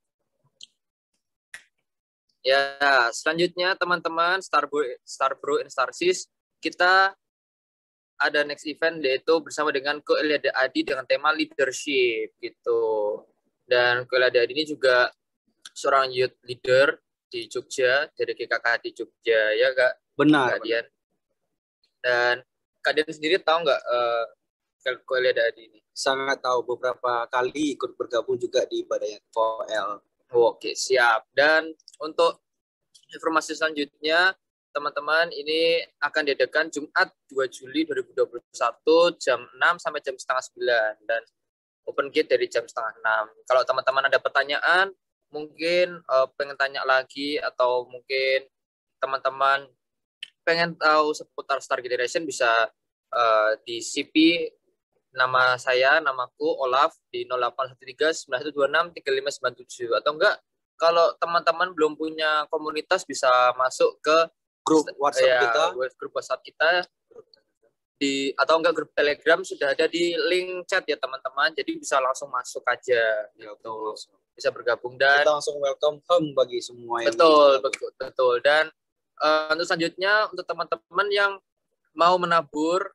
Ya, selanjutnya teman-teman Star Bro and Starsis, kita ada next event yaitu bersama dengan Ko Eliada Adi dengan tema leadership gitu. Dan Ko Eliada Adi ini juga seorang youth leader di Jogja, dari GKK di Jogja ya Kak. Benar. Kak Dian. Dan Kak Dian sendiri tahu nggak Ko Eliada Adi ini? Sangat tahu, beberapa kali ikut bergabung juga di Badai VOL. Oke, siap. Dan untuk informasi selanjutnya, teman-teman, ini akan diadakan Jumat 2 Juli 2021 jam 6 sampai jam setengah 9 dan open gate dari jam setengah 6. Kalau teman-teman ada pertanyaan, mungkin pengen tanya lagi atau mungkin teman-teman pengen tahu seputar Star Generation bisa di CP namaku Olaf di 081391263597 atau enggak kalau teman-teman belum punya komunitas bisa masuk ke grup WhatsApp kita, grup WhatsApp kita atau enggak grup Telegram sudah ada di link chat ya teman-teman, jadi bisa langsung masuk aja gitu, bisa bergabung dan kita langsung welcome home bagi semua yang betul. Dan untuk selanjutnya untuk teman-teman yang mau menabur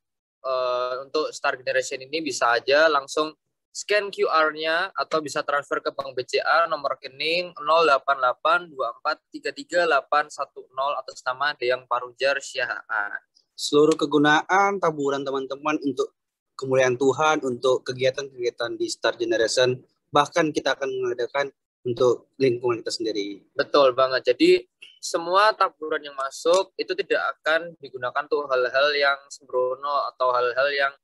untuk Star Generation ini bisa aja langsung scan QR-nya atau bisa transfer ke Bank BCA nomor rekening 08824333810 atas nama Deyang Parujar Syahaan. Seluruh kegunaan taburan teman-teman untuk kemuliaan Tuhan, untuk kegiatan-kegiatan di Star Generation, bahkan kita akan mengadakan untuk lingkungan kita sendiri. Betul banget. Jadi semua taburan yang masuk itu tidak akan digunakan untuk hal-hal yang sembrono atau hal-hal yang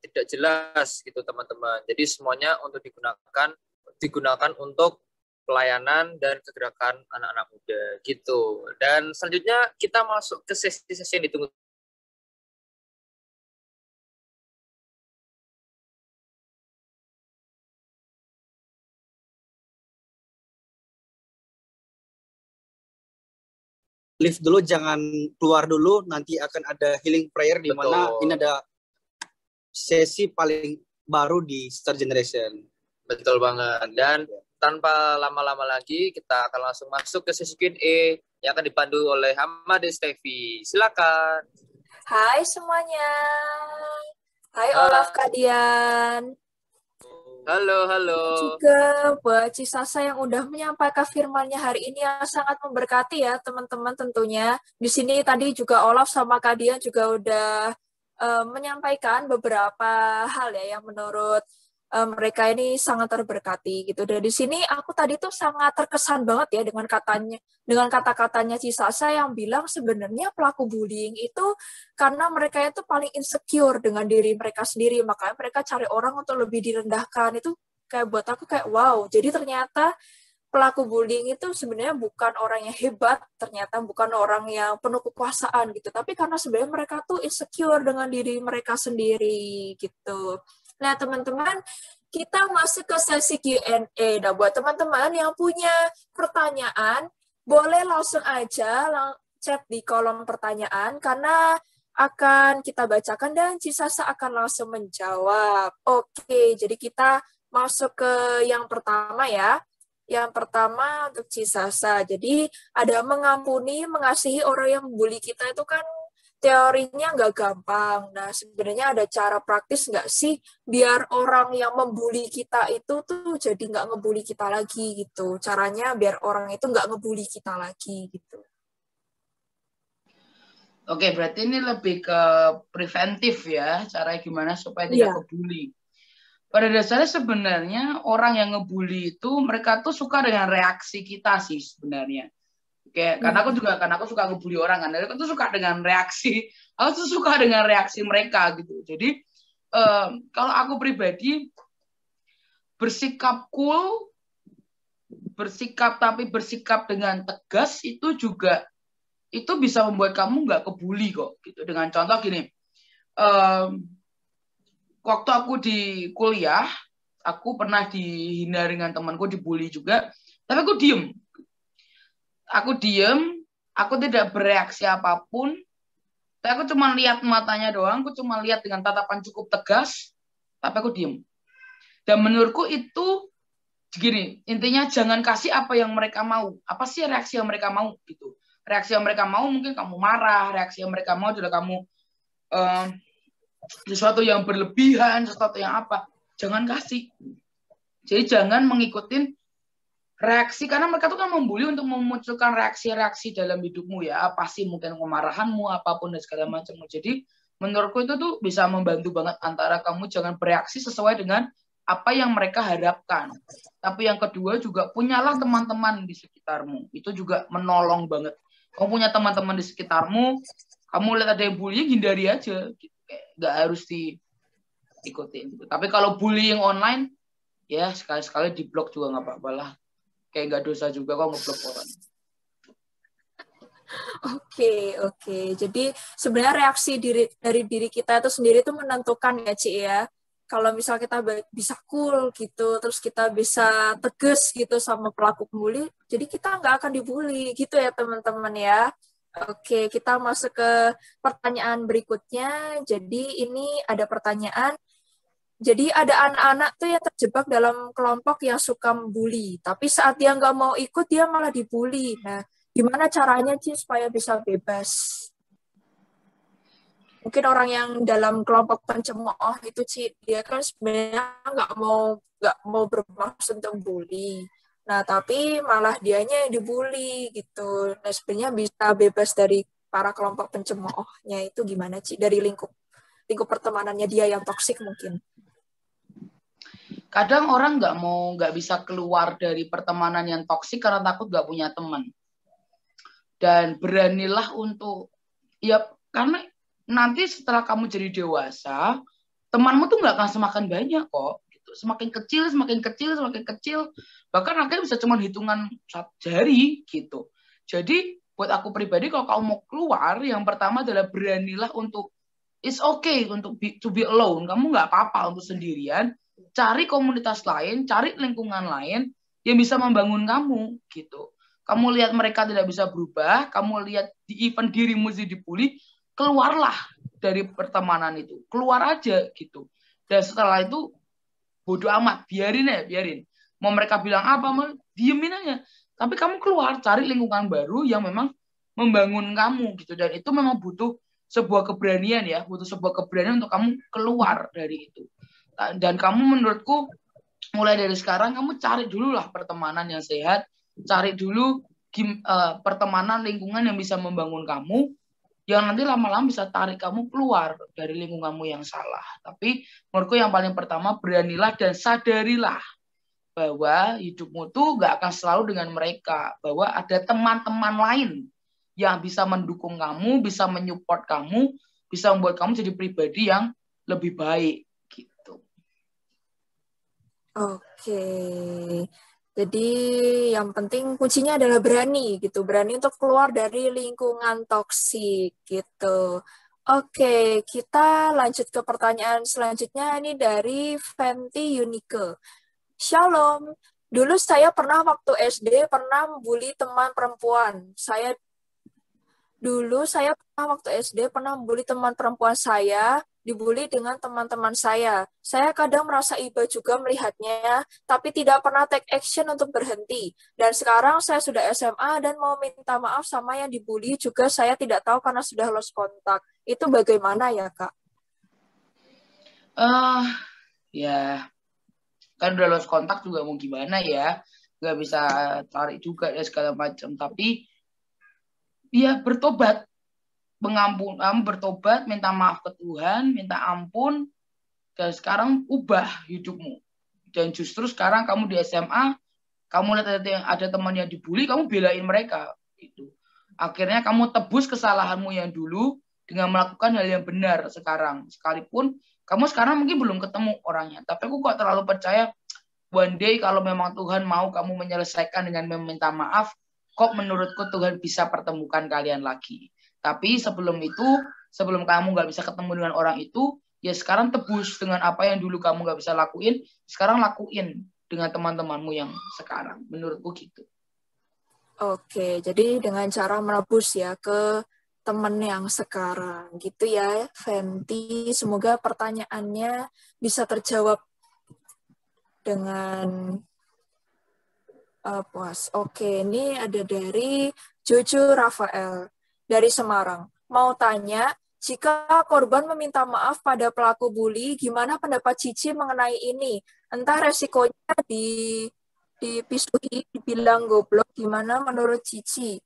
tidak jelas gitu teman-teman. Jadi semuanya untuk digunakan untuk pelayanan dan kegerakan anak-anak muda gitu. Dan selanjutnya kita masuk ke sesi-sesi yang ditunggu. Lift dulu, jangan keluar dulu, nanti akan ada healing prayer di mana ini ada sesi paling baru di Star Generation. Betul banget. Dan tanpa lama-lama lagi kita akan langsung masuk ke sesi Q&A yang akan dipandu oleh Hamad Stevi. Silakan. Hai semuanya. Hai Olaf Kadian. Halo, halo. Juga buat Cisasa yang udah menyampaikan firman-Nya hari ini yang sangat memberkati ya teman-teman tentunya. Di sini tadi juga Olaf sama Kadian juga udah menyampaikan beberapa hal ya yang menurut mereka ini sangat terberkati gitu. Dan di sini aku tadi tuh sangat terkesan banget ya dengan kata-katanya Cisasa yang bilang sebenarnya pelaku bullying itu karena mereka itu paling insecure dengan diri mereka sendiri, makanya mereka cari orang untuk lebih direndahkan. Itu kayak buat aku kayak wow, jadi ternyata pelaku bullying itu sebenarnya bukan orang yang hebat, ternyata bukan orang yang penuh kekuasaan gitu, tapi karena sebenarnya mereka tuh insecure dengan diri mereka sendiri gitu. Nah teman-teman, kita masuk ke sesi Q&A. Nah buat teman-teman yang punya pertanyaan, boleh langsung aja chat di kolom pertanyaan karena akan kita bacakan dan Cisasa akan langsung menjawab. Oke, jadi kita masuk ke yang pertama ya. Yang pertama untuk Cisasa. Jadi ada mengampuni, mengasihi orang yang membuli kita itu kan teorinya nggak gampang. Nah sebenarnya ada cara praktis nggak sih biar orang yang membuli kita itu tuh jadi nggak ngebully kita lagi gitu. Caranya biar orang itu nggak ngebully kita lagi gitu. Oke, berarti ini lebih ke preventif ya, caranya gimana supaya tidak kebuli. Pada dasarnya sebenarnya orang yang ngebully itu mereka tuh suka dengan reaksi kita sih sebenarnya. Oke, karena aku suka ngebully orang kan, aku tuh suka dengan reaksi, aku tuh suka dengan reaksi mereka gitu. Jadi kalau aku pribadi bersikap cool, bersikap dengan tegas itu juga itu bisa membuat kamu nggak kebuli kok gitu. Dengan contoh gini, waktu aku di kuliah aku pernah dihina dengan temanku, dibully juga, tapi aku diem, aku tidak bereaksi apapun, tapi aku cuma lihat matanya doang, aku cuma lihat dengan tatapan cukup tegas, tapi aku diem. Dan menurutku itu gini, intinya jangan kasih apa yang mereka mau, apa sih reaksi yang mereka mau gitu. Reaksi yang mereka mau mungkin kamu marah, reaksi yang mereka mau adalah kamu sesuatu yang berlebihan, sesuatu yang apa, jangan kasih. Jadi jangan mengikutin reaksi, karena mereka tuh kan membuli untuk memunculkan reaksi-reaksi dalam hidupmu ya, pasti mungkin kemarahanmu, apapun dan segala macam. Jadi menurutku itu tuh bisa membantu banget antara kamu jangan bereaksi sesuai dengan apa yang mereka harapkan. Tapi yang kedua juga punyalah teman-teman di sekitarmu, itu juga menolong banget. Kamu punya teman-teman di sekitarmu, kamu lihat ada yang bullying, hindari aja. Gitu. Nggak harus diikutin. Gitu. Tapi kalau bullying online, ya sekali-sekali di blok juga nggak apa-apa lah. Kayak nggak dosa juga kok ngeblok orang. Oke. Jadi sebenarnya reaksi dari diri kita itu sendiri itu menentukan ya, Ci ya. Kalau misal kita bisa cool gitu, terus kita bisa tegas gitu sama pelaku pembuli, jadi kita nggak akan dibully gitu ya teman-teman ya. Oke, kita masuk ke pertanyaan berikutnya. Jadi ini ada pertanyaan. Jadi ada anak-anak tuh yang terjebak dalam kelompok yang suka membuli, tapi saat dia nggak mau ikut, dia malah dibully. Nah, gimana caranya sih supaya bisa bebas? Mungkin orang yang dalam kelompok pencemooh itu sih dia kan sebenarnya nggak mau bermaksud untuk bully. Nah tapi malah dianya yang dibully gitu. Nah sebenarnya bisa bebas dari para kelompok pencemoohnya itu gimana sih dari lingkup pertemanannya dia yang toksik mungkin? Kadang orang nggak bisa keluar dari pertemanan yang toksik karena takut nggak punya teman. Dan beranilah untuk karena nanti setelah kamu jadi dewasa, temanmu tuh nggak akan semakin banyak kok. Gitu. Semakin kecil. Bahkan akhirnya bisa cuma hitungan jari gitu. Jadi buat aku pribadi kalau kamu mau keluar, yang pertama adalah beranilah untuk it's okay untuk to be alone. Kamu nggak apa-apa untuk sendirian. Cari komunitas lain, cari lingkungan lain yang bisa membangun kamu gitu. Kamu lihat mereka tidak bisa berubah, kamu lihat di event dirimu sih dibully, keluarlah dari pertemanan itu, keluar aja gitu. Dan setelah itu bodo amat, biarin. Mau mereka bilang apa, mau diemin aja. Tapi kamu keluar, cari lingkungan baru yang memang membangun kamu gitu. Dan itu memang butuh sebuah keberanian ya, untuk kamu keluar dari itu. Dan kamu menurutku mulai dari sekarang kamu cari dulu lah pertemanan yang sehat, cari dulu pertemanan lingkungan yang bisa membangun kamu, yang nanti lama-lama bisa tarik kamu keluar dari lingkunganmu yang salah. Tapi menurutku yang paling pertama, beranilah dan sadarilah bahwa hidupmu tuh gak akan selalu dengan mereka, bahwa ada teman-teman lain yang bisa mendukung kamu, bisa menyupport kamu, bisa membuat kamu jadi pribadi yang lebih baik gitu. Oke. Jadi yang penting kuncinya adalah berani gitu, berani untuk keluar dari lingkungan toksik gitu. Oke, kita lanjut ke pertanyaan selanjutnya ini dari Fenty Unike. Shalom, dulu saya pernah waktu SD pernah membuli teman perempuan. Dulu saya pernah waktu SD pernah membuli teman perempuan saya, dibully dengan teman-teman saya. Saya kadang merasa iba juga melihatnya, tapi tidak pernah take action untuk berhenti. Dan sekarang saya sudah SMA dan mau minta maaf sama yang dibully juga saya tidak tahu karena sudah lost kontak. Itu bagaimana ya, Kak? Ya, kan udah lost kontak juga mau gimana ya. Nggak bisa tarik juga ya segala macam. Tapi ya bertobat. Bertobat, minta maaf ke Tuhan, minta ampun, dan sekarang ubah hidupmu. Dan justru sekarang kamu di SMA, kamu lihat ada teman yang dibully, kamu belain mereka. Gitu. Akhirnya kamu tebus kesalahanmu yang dulu dengan melakukan hal yang benar sekarang. Sekalipun kamu sekarang mungkin belum ketemu orangnya, tapi aku kok terlalu percaya one day kalau memang Tuhan mau kamu menyelesaikan dengan meminta maaf, kok menurutku Tuhan bisa pertemukan kalian lagi. Tapi sebelum itu, sebelum kamu nggak bisa ketemu dengan orang itu, ya sekarang tebus dengan apa yang dulu kamu nggak bisa lakuin, sekarang lakuin dengan teman-temanmu yang sekarang. Menurutku gitu. Oke, jadi dengan cara menebus ya ke teman yang sekarang. Gitu ya, Fenty. Semoga pertanyaannya bisa terjawab dengan puas. Oke, ini ada dari Jojo Rafael dari Semarang. Mau tanya, jika korban meminta maaf pada pelaku bully, gimana pendapat Cici mengenai ini? Entah resikonya dipisui, dibilang goblok, gimana menurut Cici?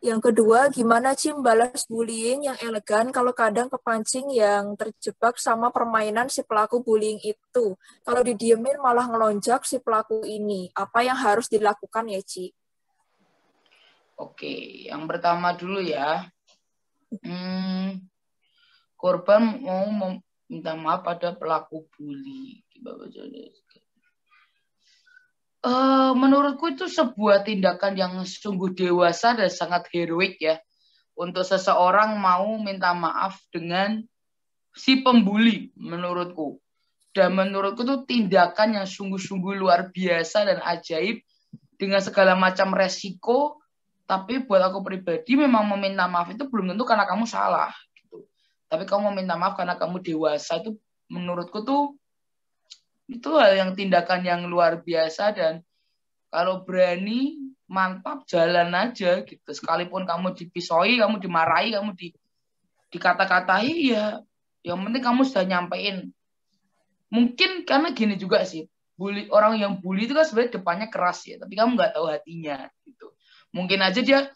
Yang kedua, gimana Ci membalas bullying yang elegan kalau kadang kepancing yang terjebak sama permainan si pelaku bullying itu? Kalau didiemin malah ngelonjak si pelaku ini. Apa yang harus dilakukan ya, Ci? Oke, yang pertama dulu ya. Korban mau meminta maaf pada pelaku bully. Menurutku itu sebuah tindakan yang sungguh dewasa dan sangat heroik ya. Untuk seseorang mau minta maaf dengan si pembuli menurutku. Dan menurutku itu tindakan yang sungguh-sungguh luar biasa dan ajaib dengan segala macam resiko. Tapi buat aku pribadi memang meminta maaf itu belum tentu karena kamu salah gitu. Tapi kamu meminta maaf karena kamu dewasa itu menurutku tuh itu hal yang tindakan yang luar biasa dan kalau berani mantap jalan aja gitu. Sekalipun kamu dipisoi, kamu dimarahi, kamu dikata-katai ya yang penting kamu sudah nyampein. Mungkin karena gini juga sih. Orang yang bully itu kan sebenarnya depannya keras ya, tapi kamu nggak tahu hatinya gitu. Mungkin aja dia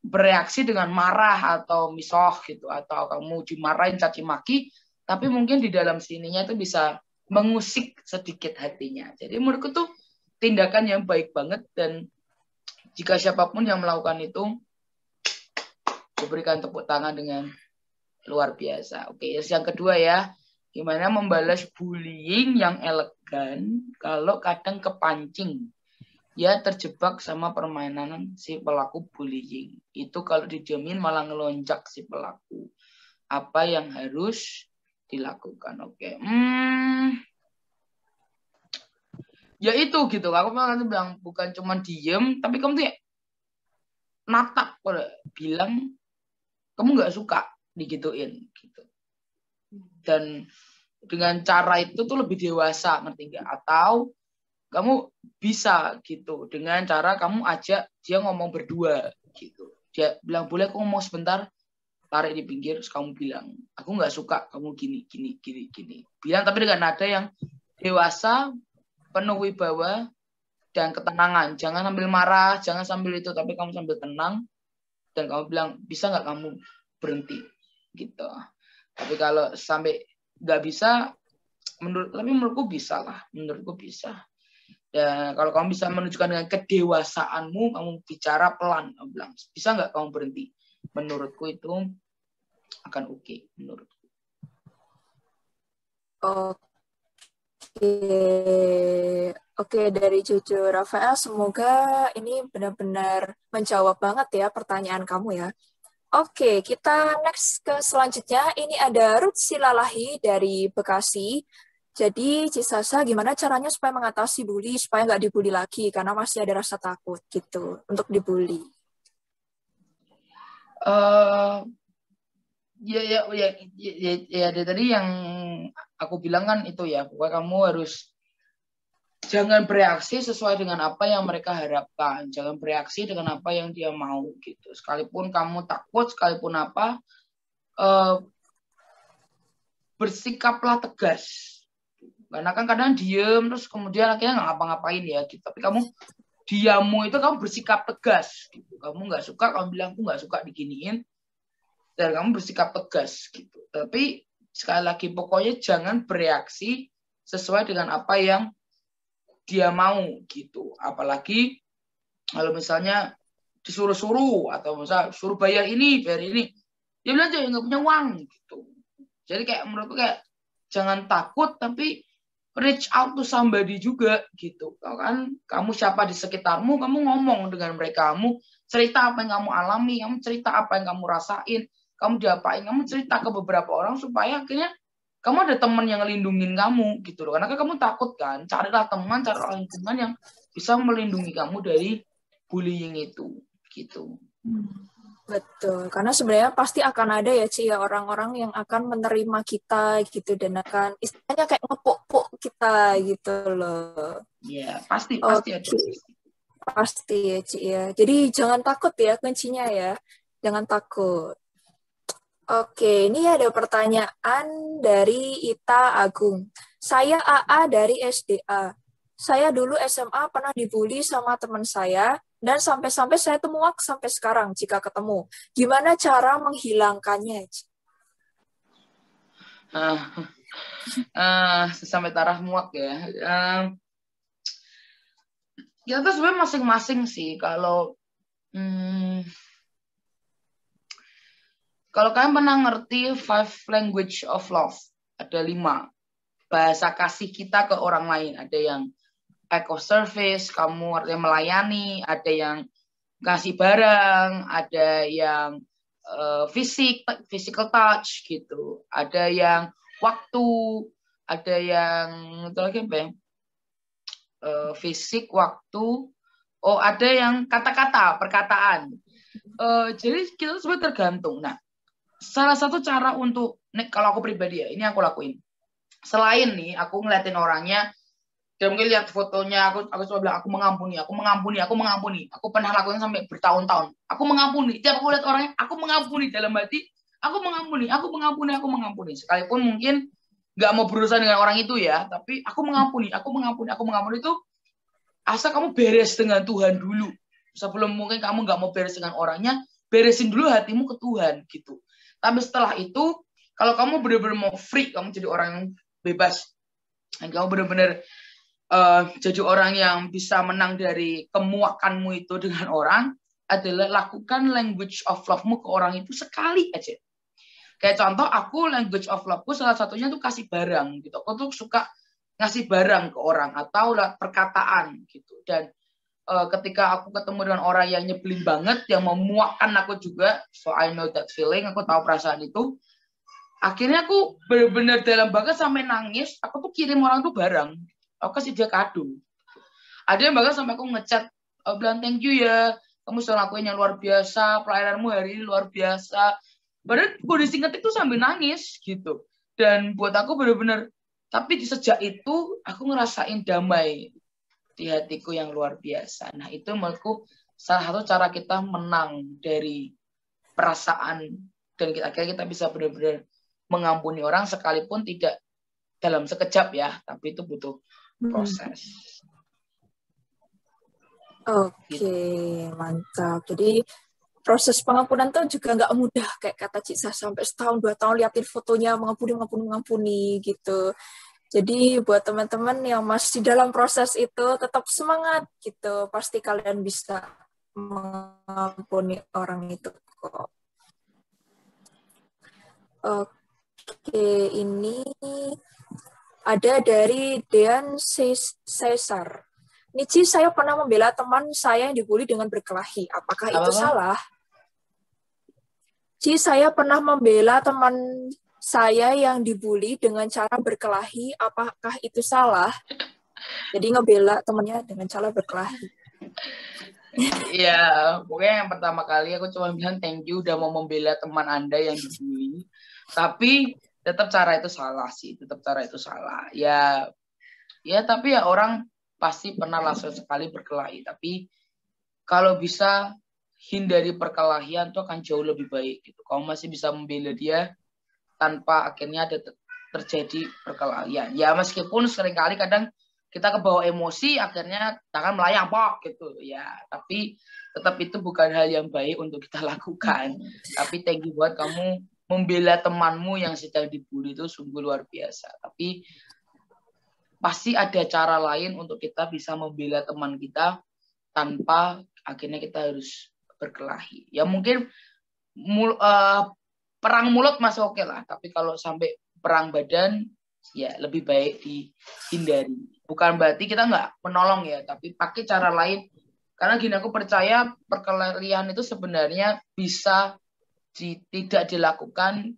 bereaksi dengan marah atau misoh gitu, atau kamu dimarahin caci maki, tapi mungkin di dalam sininya itu bisa mengusik sedikit hatinya. Jadi menurutku tuh tindakan yang baik banget dan jika siapapun yang melakukan itu diberikan tepuk tangan dengan luar biasa. Oke, yang kedua ya, gimana membalas bullying yang elegan kalau kadang kepancing. Ya terjebak sama permainan si pelaku bullying. Itu kalau dijamin malah ngelonjak si pelaku. Apa yang harus dilakukan? Oke. Ya itu gitu. Aku malah bilang bukan cuma diem, tapi kamu tuh natap, bilang kamu nggak suka digituin gitu. Dan dengan cara itu tuh lebih dewasa, ngerti nggak? Atau kamu bisa gitu dengan cara kamu ajak dia ngomong berdua gitu. Dia bilang boleh aku ngomong sebentar, tarik di pinggir, terus kamu bilang aku nggak suka kamu gini. Bilang tapi dengan nada yang dewasa, penuh wibawa, dan ketenangan. Jangan sambil marah, jangan sambil itu, tapi kamu sambil tenang, dan kamu bilang, bisa nggak kamu berhenti? Gitu. Tapi kalau sampai nggak bisa, menurutku bisa lah. Menurutku bisa. Dan kalau kamu bisa menunjukkan dengan kedewasaanmu, kamu bicara pelan, kamu bilang, bisa nggak kamu berhenti? Menurutku itu akan oke, menurutku. Oke, dari Cucu Rafael, semoga ini benar-benar menjawab banget ya pertanyaan kamu ya. Oke, kita next ke selanjutnya. Ini ada Ruth Silalahi dari Bekasi. Jadi, Cisasa, gimana caranya supaya mengatasi bully, supaya nggak dibully lagi, karena masih ada rasa takut gitu untuk dibully. Ya, dari tadi yang aku bilang kan itu ya, pokoknya kamu harus jangan bereaksi sesuai dengan apa yang mereka harapkan, jangan bereaksi dengan apa yang dia mau gitu. Sekalipun kamu takut, sekalipun apa, bersikaplah tegas. Karena kan kadang diem terus kemudian akhirnya nggak ngapa-ngapain ya gitu. Tapi kamu diammu itu kamu bersikap tegas gitu. Kamu nggak suka, kamu bilang aku nggak suka diginiin, dan kamu bersikap tegas gitu. Tapi sekali lagi pokoknya jangan bereaksi sesuai dengan apa yang dia mau gitu. Apalagi kalau misalnya disuruh-suruh atau misalnya suruh bayar ini, dia bilang aja nggak punya uang gitu. Jadi kayak menurutku kayak jangan takut tapi reach out to somebody juga gitu. Kalau kan kamu siapa di sekitarmu, kamu ngomong dengan mereka, kamu cerita apa yang kamu alami, kamu cerita apa yang kamu rasain, kamu diapain, kamu cerita ke beberapa orang supaya akhirnya kamu ada teman yang ngelindungin kamu gitu loh. Karena kan kamu takut kan, carilah teman, carilah lingkungan yang bisa melindungi kamu dari bullying itu gitu. Betul, karena sebenarnya pasti akan ada ya Ci ya orang-orang yang akan menerima kita gitu dan akan istilahnya kayak ngepuk-puk kita gitu loh. Iya, pasti ada. Pasti ya Ci ya. Jadi jangan takut ya kuncinya ya. Jangan takut. Oke, ini ada pertanyaan dari Ita Agung. Saya AA dari SDA. Saya dulu SMA pernah dibully sama teman saya, dan sampai-sampai saya tuh muak sampai sekarang jika ketemu. Gimana cara menghilangkannya? Sampai taraf muak ya. Kita tuh sebenarnya masing-masing sih. Kalau kalian pernah ngerti 5 language of love, ada 5 bahasa kasih kita ke orang lain. Ada yang act of service, kamu artinya melayani, ada yang kasih barang, ada yang physical touch gitu, ada yang waktu, ada yang itu lagi apa ya? Fisik, waktu, ada yang kata-kata, perkataan. Jadi kita sebenarnya tergantung. Nah, salah satu cara untuk, kalau aku pribadi ya, ini aku lakuin. Selain nih, aku ngeliatin orangnya, dan mungkin lihat fotonya, aku cuma bilang, aku mengampuni. Aku pernah lakuin sampai bertahun-tahun. Aku mengampuni. Tiap aku lihat orangnya, aku mengampuni. Dalam hati, aku mengampuni. Sekalipun mungkin nggak mau berurusan dengan orang itu ya, tapi aku mengampuni itu, asal kamu beres dengan Tuhan dulu. Sebelum mungkin kamu nggak mau beres dengan orangnya, beresin dulu hatimu ke Tuhan gitu. Tapi setelah itu, kalau kamu benar-benar mau free, kamu jadi orang yang bebas, dan kamu benar-benar jadi orang yang bisa menang dari kemuakanmu itu dengan orang, adalah lakukan language of love-mu ke orang itu sekali aja. Kayak contoh, aku language of love-ku salah satunya tuh kasih barang gitu. Aku tuh suka ngasih barang ke orang atau perkataan gitu. Dan ketika aku ketemu dengan orang yang nyebelin banget, yang memuakkan aku juga, so I know that feeling, aku tahu perasaan itu. Akhirnya aku benar-benar dalam banget sampai nangis, aku tuh kirim orang tuh barang. Aku kasih dia kado. Ada yang bahkan sampai aku ngechat, bilang thank you ya, kamu sudah lakuin yang luar biasa, pelayananmu hari ini luar biasa. Padahal kondisi ngetik tuh sambil nangis gitu. Dan buat aku benar-benar, tapi di sejak itu aku ngerasain damai di hatiku yang luar biasa. Nah itu menurutku salah satu cara kita menang dari perasaan, dan akhirnya kita bisa benar-benar mengampuni orang sekalipun tidak dalam sekejap ya, tapi itu butuh proses. Oke, mantap. Jadi proses pengampunan tuh juga nggak mudah, kayak kata Cik Sah, sampai setahun 2 tahun liatin fotonya mengampuni gitu. Jadi buat teman-teman yang masih dalam proses itu tetap semangat gitu, pasti kalian bisa mengampuni orang itu kok. Oke, ini ada dari Dean Caesar. Nici, saya pernah membela teman saya yang dibully dengan berkelahi. Apakah itu salah? Ci, saya pernah membela teman saya yang dibully dengan cara berkelahi. Apakah itu salah? Jadi ngebela temannya dengan cara berkelahi. Iya, pokoknya yang pertama kali aku cuma bilang thank you udah mau membela teman Anda yang dibully. Tapi tetap cara itu salah sih, tetap cara itu salah. Ya tapi ya orang pasti pernah lah sekali berkelahi. Tapi kalau bisa hindari perkelahian itu akan jauh lebih baik gitu. Kamu masih bisa membela dia tanpa akhirnya ada terjadi perkelahian. Ya meskipun seringkali kadang kita kebawa emosi akhirnya tangan melayang gitu ya. Tapi tetap itu bukan hal yang baik untuk kita lakukan. Tapi thank you buat kamu membela temanmu yang sedang dibully itu sungguh luar biasa. Tapi pasti ada cara lain untuk kita bisa membela teman kita tanpa akhirnya kita harus berkelahi. Ya mungkin perang mulut masih oke lah, tapi kalau sampai perang badan ya lebih baik dihindari. Bukan berarti kita nggak menolong ya, tapi pakai cara lain. Karena gini, aku percaya perkelahian itu sebenarnya bisa tidak dilakukan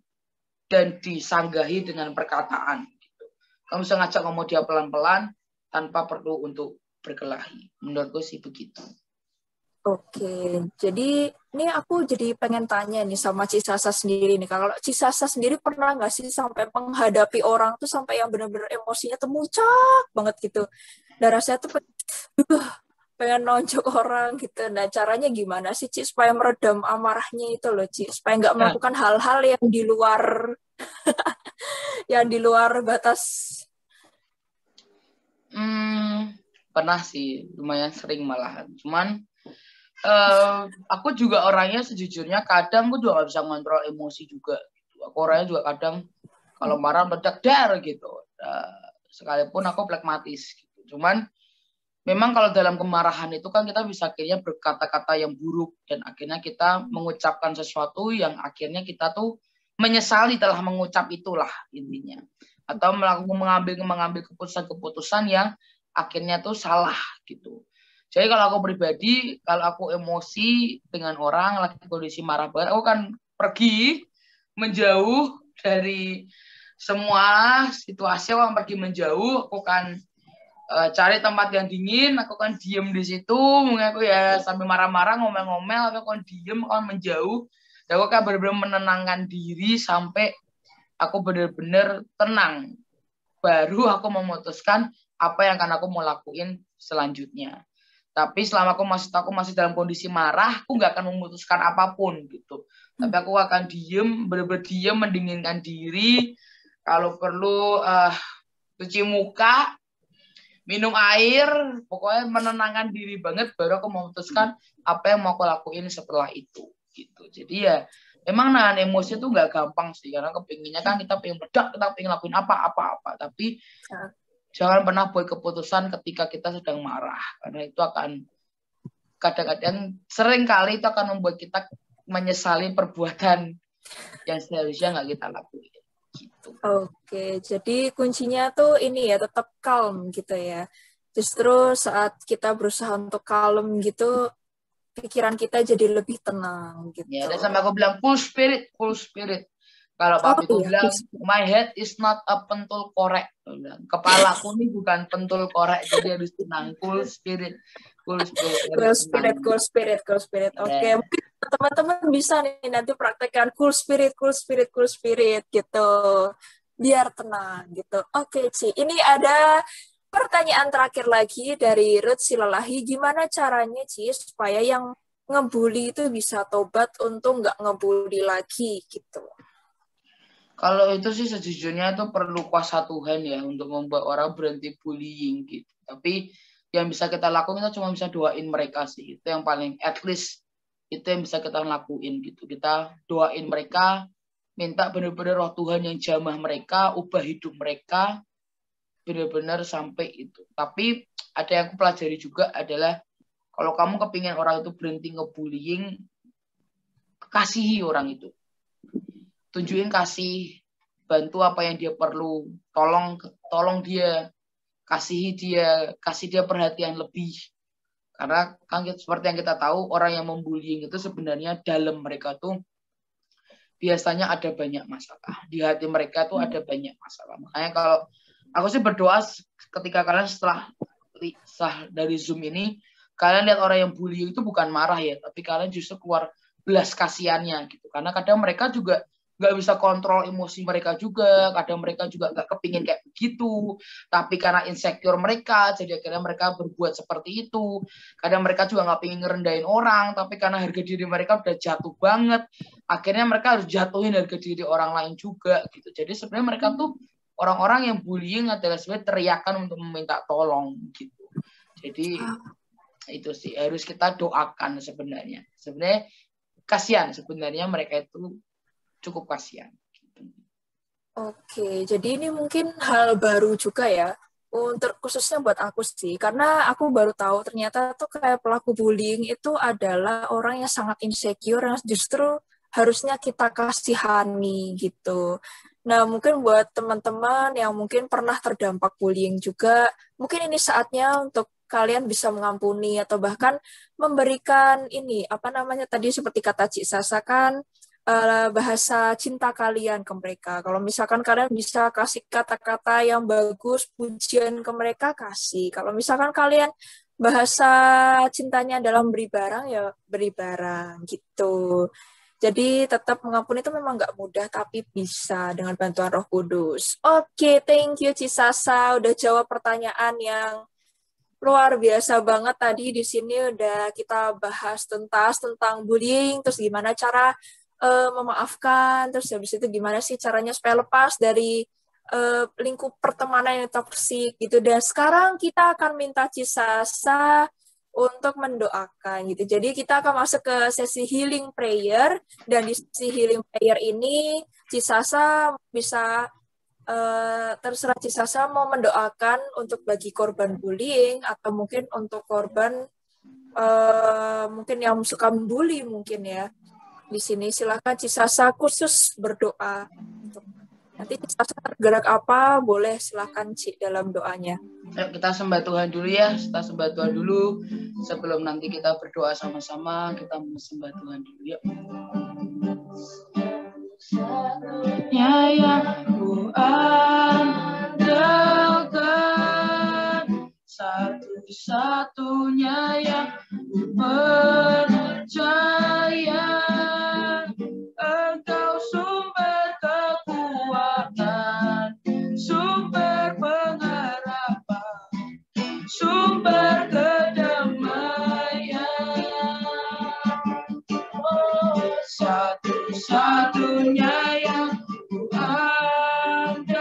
dan disanggahi dengan perkataan. Gitu. Kamu bisa ngajak ngomong dia pelan-pelan tanpa perlu untuk berkelahi. Menurutku sih begitu. Oke, jadi ini aku jadi pengen tanya nih sama Cik Sasa sendiri nih. Kalau Cik Sasa sendiri pernah nggak sih sampai menghadapi orang tuh sampai yang benar-benar emosinya temucak banget gitu. Dan rasanya tuh pengen nonjok orang gitu. Nah caranya gimana sih Cik supaya meredam amarahnya itu loh Cik, supaya nggak melakukan hal-hal yang di luar yang di luar batas. Pernah sih, lumayan sering malahan. Cuman aku juga orangnya sejujurnya kadang aku juga gak bisa ngontrol emosi juga gitu. Aku orangnya juga kadang kalau marah meledak dar gitu. Sekalipun aku pragmatis gitu. Cuman memang kalau dalam kemarahan itu kan kita bisa akhirnya berkata-kata yang buruk dan akhirnya kita mengucapkan sesuatu yang akhirnya kita tuh menyesali telah mengucap itulah intinya. Atau mengambil keputusan-keputusan yang akhirnya tuh salah gitu. Jadi kalau aku pribadi, kalau aku emosi dengan orang lagi kondisi marah banget, aku kan pergi menjauh dari semua situasi, aku akan pergi menjauh, aku kan cari tempat yang dingin, aku kan diem di situ, mungkin aku ya sambil marah-marah, ngomel-ngomel, aku kan diem, aku kan menjauh, dan aku kan benar-benar menenangkan diri sampai aku benar-benar tenang. Baru aku memutuskan apa yang akan aku mau lakuin selanjutnya. Tapi selama aku masih dalam kondisi marah, aku nggak akan memutuskan apapun gitu. Tapi aku akan diem, benar-benar diem, mendinginkan diri. Kalau perlu cuci muka, minum air, pokoknya menenangkan diri banget. Baru aku memutuskan apa yang mau aku lakuin setelah itu. Gitu. Jadi ya, emang nahan emosi itu nggak gampang sih. Karena kepinginnya kan kita pengen meledak, kita pengen lakuin apa-apa. Tapi jangan pernah buat keputusan ketika kita sedang marah, karena itu akan kadang-kadang sering kali itu akan membuat kita menyesali perbuatan yang seharusnya nggak kita lakuin. Gitu. Oke, jadi kuncinya tuh ini ya, tetap calm gitu ya. Justru saat kita berusaha untuk calm gitu, pikiran kita jadi lebih tenang gitu. Ya, dan sampai aku bilang cool spirit. Kalau papiku bilang, my head is not a pentul korek. Kepalaku ini bukan pentul korek, jadi harus tenang. Cool spirit. Cool spirit. Oke, mungkin teman-teman bisa nih nanti praktekkan cool spirit gitu. Biar tenang gitu. Oke, Ci. Ini ada pertanyaan terakhir lagi dari Ruth Silalahi. Gimana caranya, Ci, supaya yang ngebully itu bisa tobat untuk nggak ngebully lagi gitu? Kalau itu sih sejujurnya itu perlu kuasa Tuhan ya untuk membuat orang berhenti bullying gitu. Tapi yang bisa kita lakukan kita cuma bisa doain mereka sih. Itu yang paling at least itu yang bisa kita lakuin gitu. Kita doain mereka, minta benar-benar roh Tuhan yang jamah mereka, ubah hidup mereka benar-benar sampai itu. Tapi ada yang aku pelajari juga adalah kalau kamu kepingin orang itu berhenti ngebullying, kasihi orang itu. Tunjukin kasih, bantu apa yang dia perlu, tolong dia, kasih dia perhatian lebih. Karena kan seperti yang kita tahu, orang yang membullying itu sebenarnya dalam mereka tuh biasanya ada banyak masalah. Di hati mereka tuh ada banyak masalah. Makanya kalau aku sih berdoa ketika kalian setelah dari Zoom ini, kalian lihat orang yang bullying itu bukan marah ya, tapi kalian justru keluar belas kasihannya gitu. Karena kadang mereka juga nggak bisa kontrol emosi mereka juga, kadang mereka juga nggak kepingin kayak begitu, tapi karena insecure mereka, jadi akhirnya mereka berbuat seperti itu. Kadang mereka juga nggak pengen ngerendahin orang, tapi karena harga diri mereka udah jatuh banget, akhirnya mereka harus jatuhin harga diri orang lain juga gitu. Jadi sebenarnya mereka tuh orang-orang yang bullying adalah sebenarnya teriakan untuk meminta tolong gitu. Jadi itu sih harus kita doakan sebenarnya. Sebenarnya kasihan sebenarnya mereka itu cukup kasihan. Oke, jadi ini mungkin hal baru juga ya, untuk khususnya buat aku sih, karena aku baru tahu ternyata tuh kayak pelaku bullying itu adalah orang yang sangat insecure, yang justru harusnya kita kasihani gitu. Nah, mungkin buat teman-teman yang mungkin pernah terdampak bullying juga, mungkin ini saatnya untuk kalian bisa mengampuni atau bahkan memberikan ini, apa namanya tadi seperti kata Cik Sasa kan, bahasa cinta kalian ke mereka. Kalau misalkan kalian bisa kasih kata-kata yang bagus, pujian ke mereka, kasih. Kalau misalkan kalian bahasa cintanya dalam beri barang, ya beri barang gitu. Jadi tetap mengampuni itu memang nggak mudah, tapi bisa dengan bantuan Roh Kudus. Oke, thank you Cisasa udah jawab pertanyaan yang luar biasa banget tadi. Di sini udah kita bahas tentang bullying, terus gimana cara memaafkan, terus habis itu gimana sih caranya supaya lepas dari lingkup pertemanan yang toksik gitu. Dan sekarang kita akan minta Cisasa untuk mendoakan gitu. Jadi kita akan masuk ke sesi healing prayer, dan di sesi healing prayer ini Cisasa bisa terserah Cisasa mau mendoakan untuk bagi korban bullying atau mungkin untuk korban mungkin yang suka membuli mungkin ya. Di sini silakan Cisasa khusus berdoa. Nanti Cisasa tergerak apa, boleh silakan Cik dalam doanya. Ayo kita sembah Tuhan dulu ya, kita sembah Tuhan dulu sebelum nanti kita berdoa sama-sama. Kita sembah Tuhan dulu ya. Ya yang ku andalkan, satu-satunya yang ku percaya. Engkau sumber kekuatan, sumber pengharapan, sumber kedamaian. Oh, satu-satunya yang ku andalkan,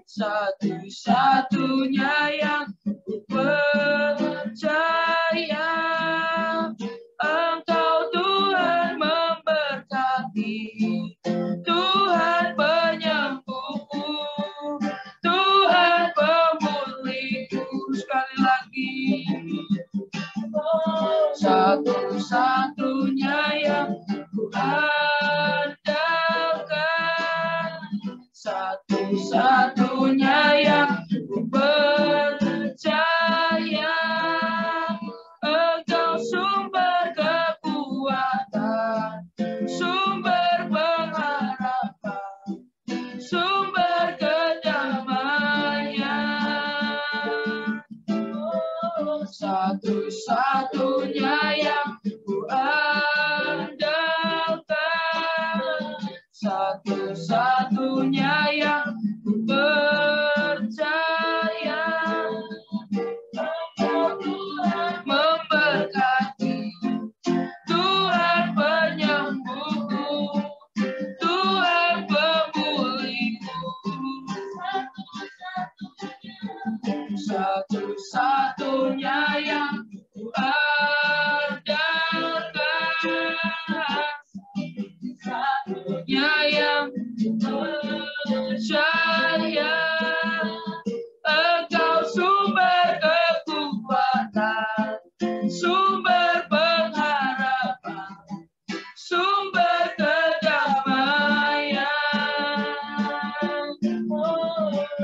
satu-satunya yang ku percaya. Engkau Tuhan memberkati, Tuhan penyembuhku, Tuhan pemulihku. Sekali lagi, satu-satunya yang ku andalkan, satu-satunya yang ku percaya. Engkau sumber kekuatan, sumber pengharapan, sumber kedamaian. Oh, satu-satunya yang ku andalkan, satu-satunya yang ku percaya. Tuhan memberkati, Tuhan penyembuhku, Tuhan satu-satunya yang andalkan, satunya yang percaya. Engkau sumber kekuatan, sumber pengharapan, sumber kedamaian.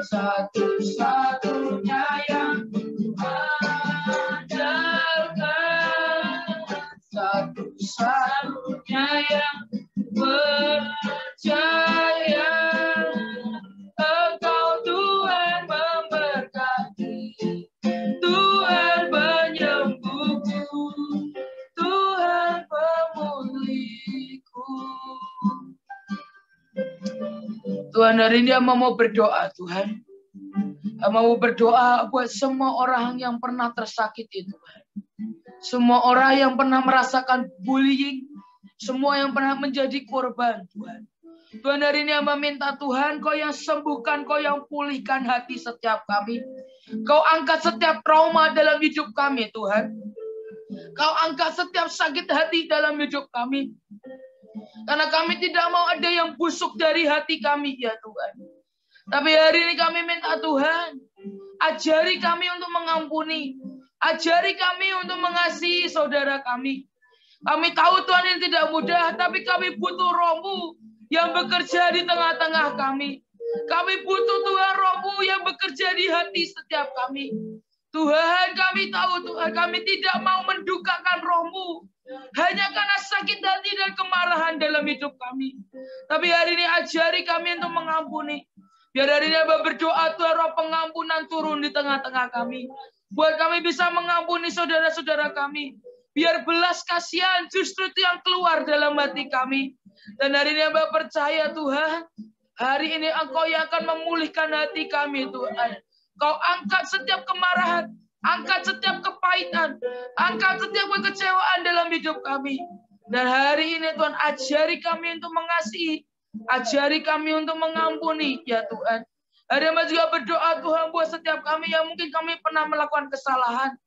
Satu-satunya yang andalkan, satu-satunya yang percaya. Engkau Tuhan memberkati, Tuhan penyembuhku, Tuhan pemulihku. Tuhan, hari ini Hamba mau berdoa, Tuhan. Hamba mau berdoa buat semua orang yang pernah tersakiti, Tuhan. Semua orang yang pernah merasakan bullying, semua yang pernah menjadi korban, Tuhan. Tuhan, hari ini Hamba minta Tuhan, Kau yang sembuhkan, Kau yang pulihkan hati setiap kami. Kau angkat setiap trauma dalam hidup kami, Tuhan. Kau angkat setiap sakit hati dalam hidup kami. Karena kami tidak mau ada yang busuk dari hati kami, ya Tuhan. Tapi hari ini kami minta Tuhan, ajari kami untuk mengampuni. Ajari kami untuk mengasihi saudara kami. Kami tahu Tuhan ini tidak mudah, tapi kami butuh Roh-Mu yang bekerja di tengah-tengah kami. Kami butuh Tuhan Roh-Mu yang bekerja di hati setiap kami. Tuhan, kami tahu Tuhan, kami tidak mau mendukakan Roh-Mu hanya karena sakit hati dan kemarahan dalam hidup kami. Tapi hari ini ajari kami untuk mengampuni. Biar hari ini Hamba berdoa Tuhan, Roh pengampunan turun di tengah-tengah kami. Buat kami bisa mengampuni saudara-saudara kami. Biar belas kasihan justru itu yang keluar dalam hati kami. Dan hari ini Hamba percaya Tuhan, hari ini Engkau yang akan memulihkan hati kami Tuhan. Kau angkat setiap kemarahan, angkat setiap kepahitan, angkat setiap kekecewaan dalam hidup kami. Dan hari ini Tuhan, ajari kami untuk mengasihi, ajari kami untuk mengampuni ya Tuhan. Hari ini juga berdoa Tuhan buat setiap kami yang mungkin kami pernah melakukan kesalahan.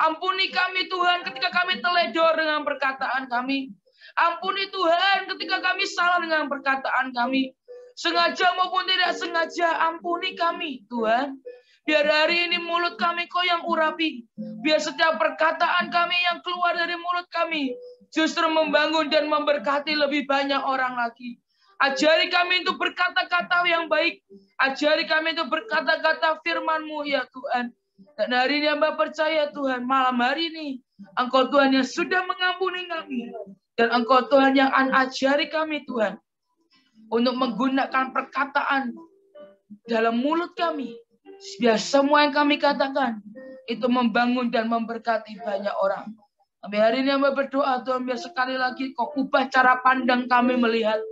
Ampuni kami Tuhan ketika kami teledor dengan perkataan kami. Ampuni Tuhan ketika kami salah dengan perkataan kami. Sengaja maupun tidak sengaja, ampuni kami Tuhan. Biar hari ini mulut kami Kau yang urapi. Biar setiap perkataan kami yang keluar dari mulut kami justru membangun dan memberkati lebih banyak orang lagi. Ajari kami untuk berkata-kata yang baik. Ajari kami untuk berkata-kata firman-Mu ya Tuhan. Dan hari ini Hamba percaya Tuhan, malam hari ini Engkau Tuhan yang sudah mengampuni kami. Dan Engkau Tuhan yang ajari kami Tuhan untuk menggunakan perkataan dalam mulut kami. Biar semua yang kami katakan itu membangun dan memberkati banyak orang. Tapi hari ini Hamba berdoa Tuhan, biar sekali lagi Kau ubah cara pandang kami melihat.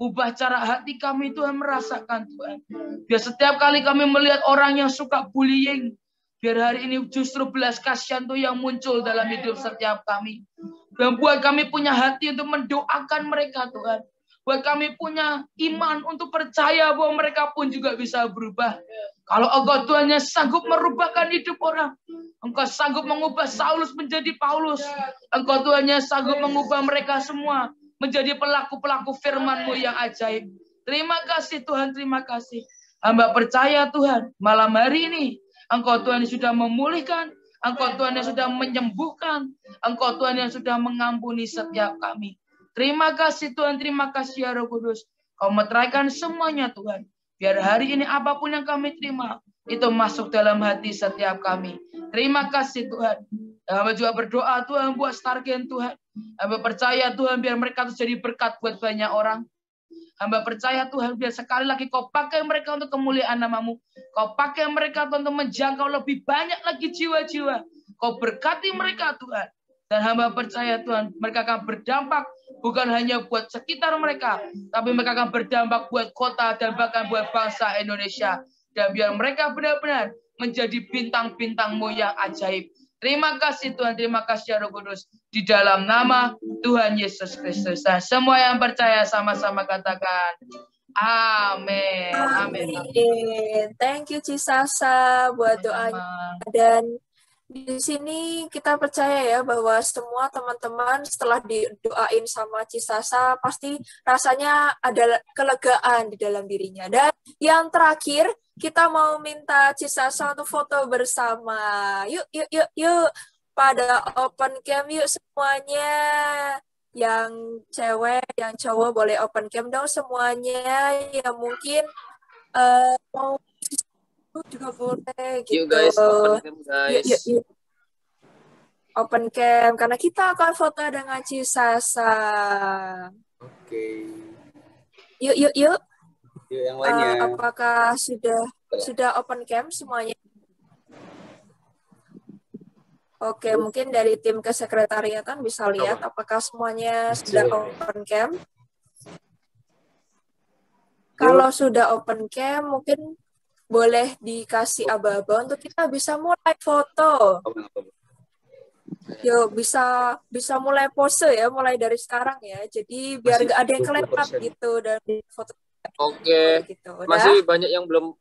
Ubah cara hati kami Tuhan merasakan Tuhan. Biar setiap kali kami melihat orang yang suka bullying, biar hari ini justru belas kasihan Tuh yang muncul dalam hidup setiap kami. Dan buat kami punya hati untuk mendoakan mereka Tuhan. Buat kami punya iman untuk percaya bahwa mereka pun juga bisa berubah. Kalau Engkau Tuhan yang sanggup merubahkan hidup orang. Engkau sanggup mengubah Saulus menjadi Paulus. Engkau Tuhan yang sanggup mengubah mereka semua menjadi pelaku-pelaku firman-Mu yang ajaib. Terima kasih Tuhan, terima kasih. Hamba percaya Tuhan, malam hari ini Engkau Tuhan yang sudah memulihkan, Engkau Tuhan yang sudah menyembuhkan, Engkau Tuhan yang sudah mengampuni setiap kami. Terima kasih Tuhan, terima kasih ya Roh Kudus. Kau meteraikan semuanya Tuhan. Biar hari ini apapun yang kami terima, itu masuk dalam hati setiap kami. Terima kasih Tuhan. Hamba juga berdoa Tuhan buat Stargen Tuhan. Hamba percaya Tuhan biar mereka jadi berkat buat banyak orang. Hamba percaya Tuhan biar sekali lagi Kau pakai mereka untuk kemuliaan nama-Mu. Kau pakai mereka untuk menjangkau lebih banyak lagi jiwa-jiwa. Kau berkati mereka Tuhan. Dan hamba percaya Tuhan mereka akan berdampak bukan hanya buat sekitar mereka. Tapi mereka akan berdampak buat kota dan bahkan buat bangsa Indonesia. Dan biar mereka benar-benar menjadi bintang-bintang-Mu yang ajaib. Terima kasih Tuhan, terima kasih ya Roh Kudus. Di dalam nama Tuhan Yesus Kristus. Dan semua yang percaya sama-sama katakan, Amin. Amin. Amin. Thank you Cisasa buat doanya. Dan di sini kita percaya ya bahwa semua teman-teman setelah didoain sama Cisasa pasti rasanya ada kelegaan di dalam dirinya. Dan yang terakhir kita mau minta Cisasa untuk foto bersama. Yuk. Pada open cam yuk semuanya. Yang cewek, yang cowok boleh open cam dong semuanya. Yang mungkin mau juga boleh gitu. Yuk guys, open cam guys. Yuk. Open cam karena kita akan foto dengan Cisasa. Oke. Yuk. Yuk yang lainnya. Apakah sudah open cam semuanya? Oke, mungkin dari tim kesekretariatan bisa lihat apakah semuanya sudah open cam. Kalau sudah open cam, mungkin boleh dikasih aba-aba untuk kita bisa mulai foto. Yuk, bisa mulai pose ya, mulai dari sekarang ya. Jadi biar nggak ada yang kelewat gitu dari foto. Oke, gitu. Masih banyak yang belum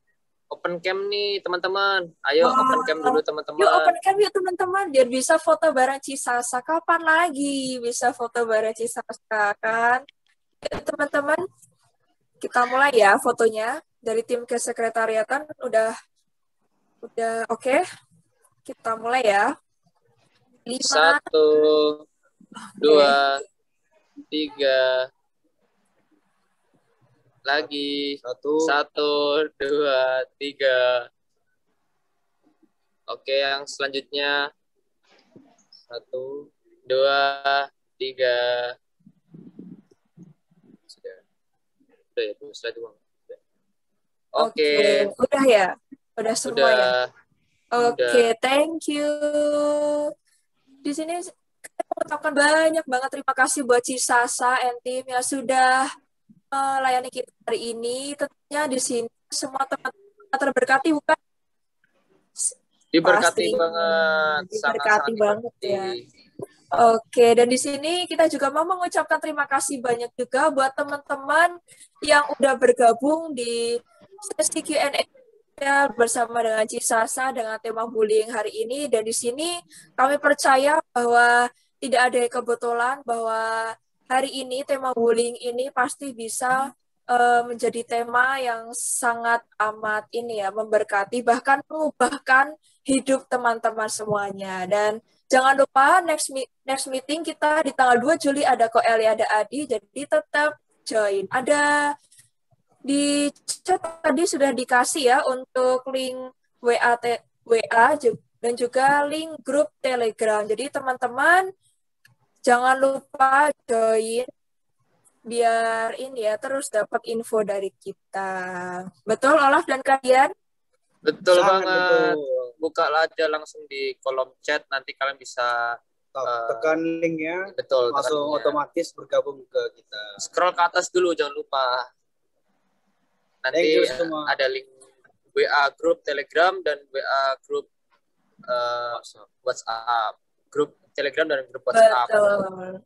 open cam nih teman-teman. Ayo open cam dulu teman-teman. Yuk open cam yuk teman-teman biar bisa foto bareng Cisasa. Kapan lagi bisa foto bareng Cisasa kan? Yuk teman-teman, kita mulai ya fotonya. Dari tim kesekretariatan udah oke. Kita mulai ya. 5, 1, 2, 3. Lagi 1, 2, 3. Oke, yang selanjutnya 1, 2, 3. Sudah ya, sudah doang. Oke. Udah ya, udah semua ya. Oke, Udah. thank you. Di sini saya mengucapkan banyak banget terima kasih buat Cisasa and tim yang sudah melayani kita hari ini. Tentunya di sini semua teman-teman terberkati bukan? Diberkati Pasti. banget. Diberkati banget ya. Oke, dan di sini kita juga mau mengucapkan terima kasih banyak juga buat teman-teman yang udah bergabung di sesi Q&A bersama dengan Cisasa dengan tema bullying hari ini. Dan di sini kami percaya bahwa tidak ada kebetulan bahwa hari ini tema bullying ini pasti bisa menjadi tema yang sangat amat memberkati, bahkan mengubahkan hidup teman-teman semuanya. Dan jangan lupa next meeting kita di tanggal 2 Juli ada Ko Eli, ada Adi, jadi tetap join. Ada di chat tadi sudah dikasih ya untuk link WA dan juga link grup Telegram. Jadi teman-teman jangan lupa join biar terus dapat info dari kita. Betul Olaf dan kalian? Betul banget. Buka aja langsung di kolom chat, nanti kalian bisa tekan linknya. Betul. Langsung otomatis bergabung ke kita. Scroll ke atas dulu, jangan lupa. Nanti ada link WA grup Telegram dan WA grup WhatsApp. Grup Telegram dan grup WhatsApp. Betul.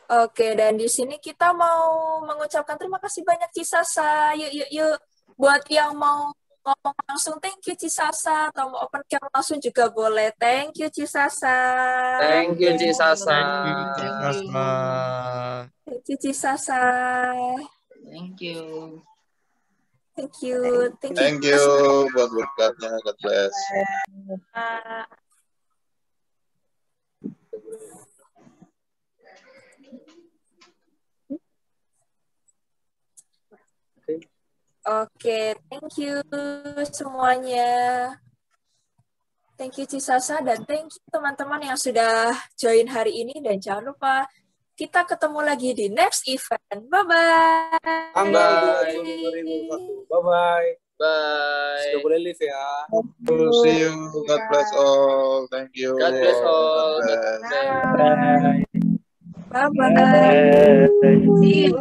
Oke, dan di sini kita mau mengucapkan terima kasih banyak Cisasa. Yuk. Buat yang mau ngomong langsung, thank you Cisasa. Atau mau open cam langsung juga boleh. Thank you Cisasa. Thank you Cisasa. Thank you Cisasa. Thank you. Thank you. Thank you buat berkatnya. God bless. Oke, thank you semuanya. Thank you Cisasa dan thank you teman-teman yang sudah join hari ini, dan jangan lupa kita ketemu lagi di next event. Bye-bye. Bye-bye. Bye. Sudah boleh live ya. See you. God bless all. Thank you. God bless all. Bye. Bye-bye. See you.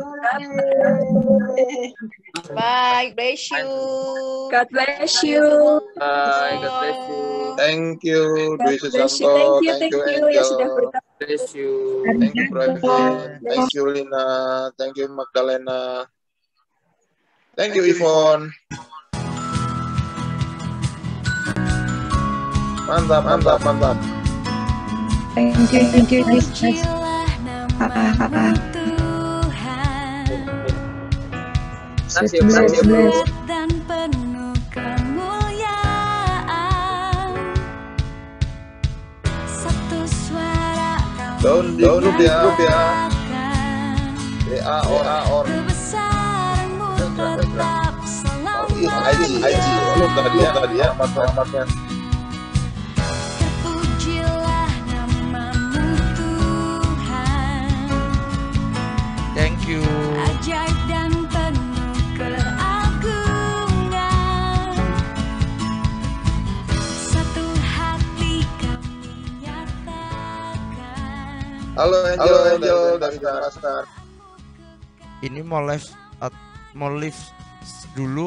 Bye. Bless you. God bless you. Bye. God bless you. Thank you. God bless you. Thank you yang sudah Angel. bergabung. Bless you. Thank you, Pravin. Thank you, Lina. Thank you, Magdalena. Thank you, Ivon. Mantap. Thank you. Nice. Nasib. Dan penuh kemuliaan, satu suara Daun di grup ya. Or. kebesaranmu tetap selamanya. Lu tadi ya, alamatnya. Terpujilah namamu Tuhan, Thank you. ajaib dan penuh keagungan, satu hati kami nyatakan. Halo Angel dari Makassar. Ini mau live dulu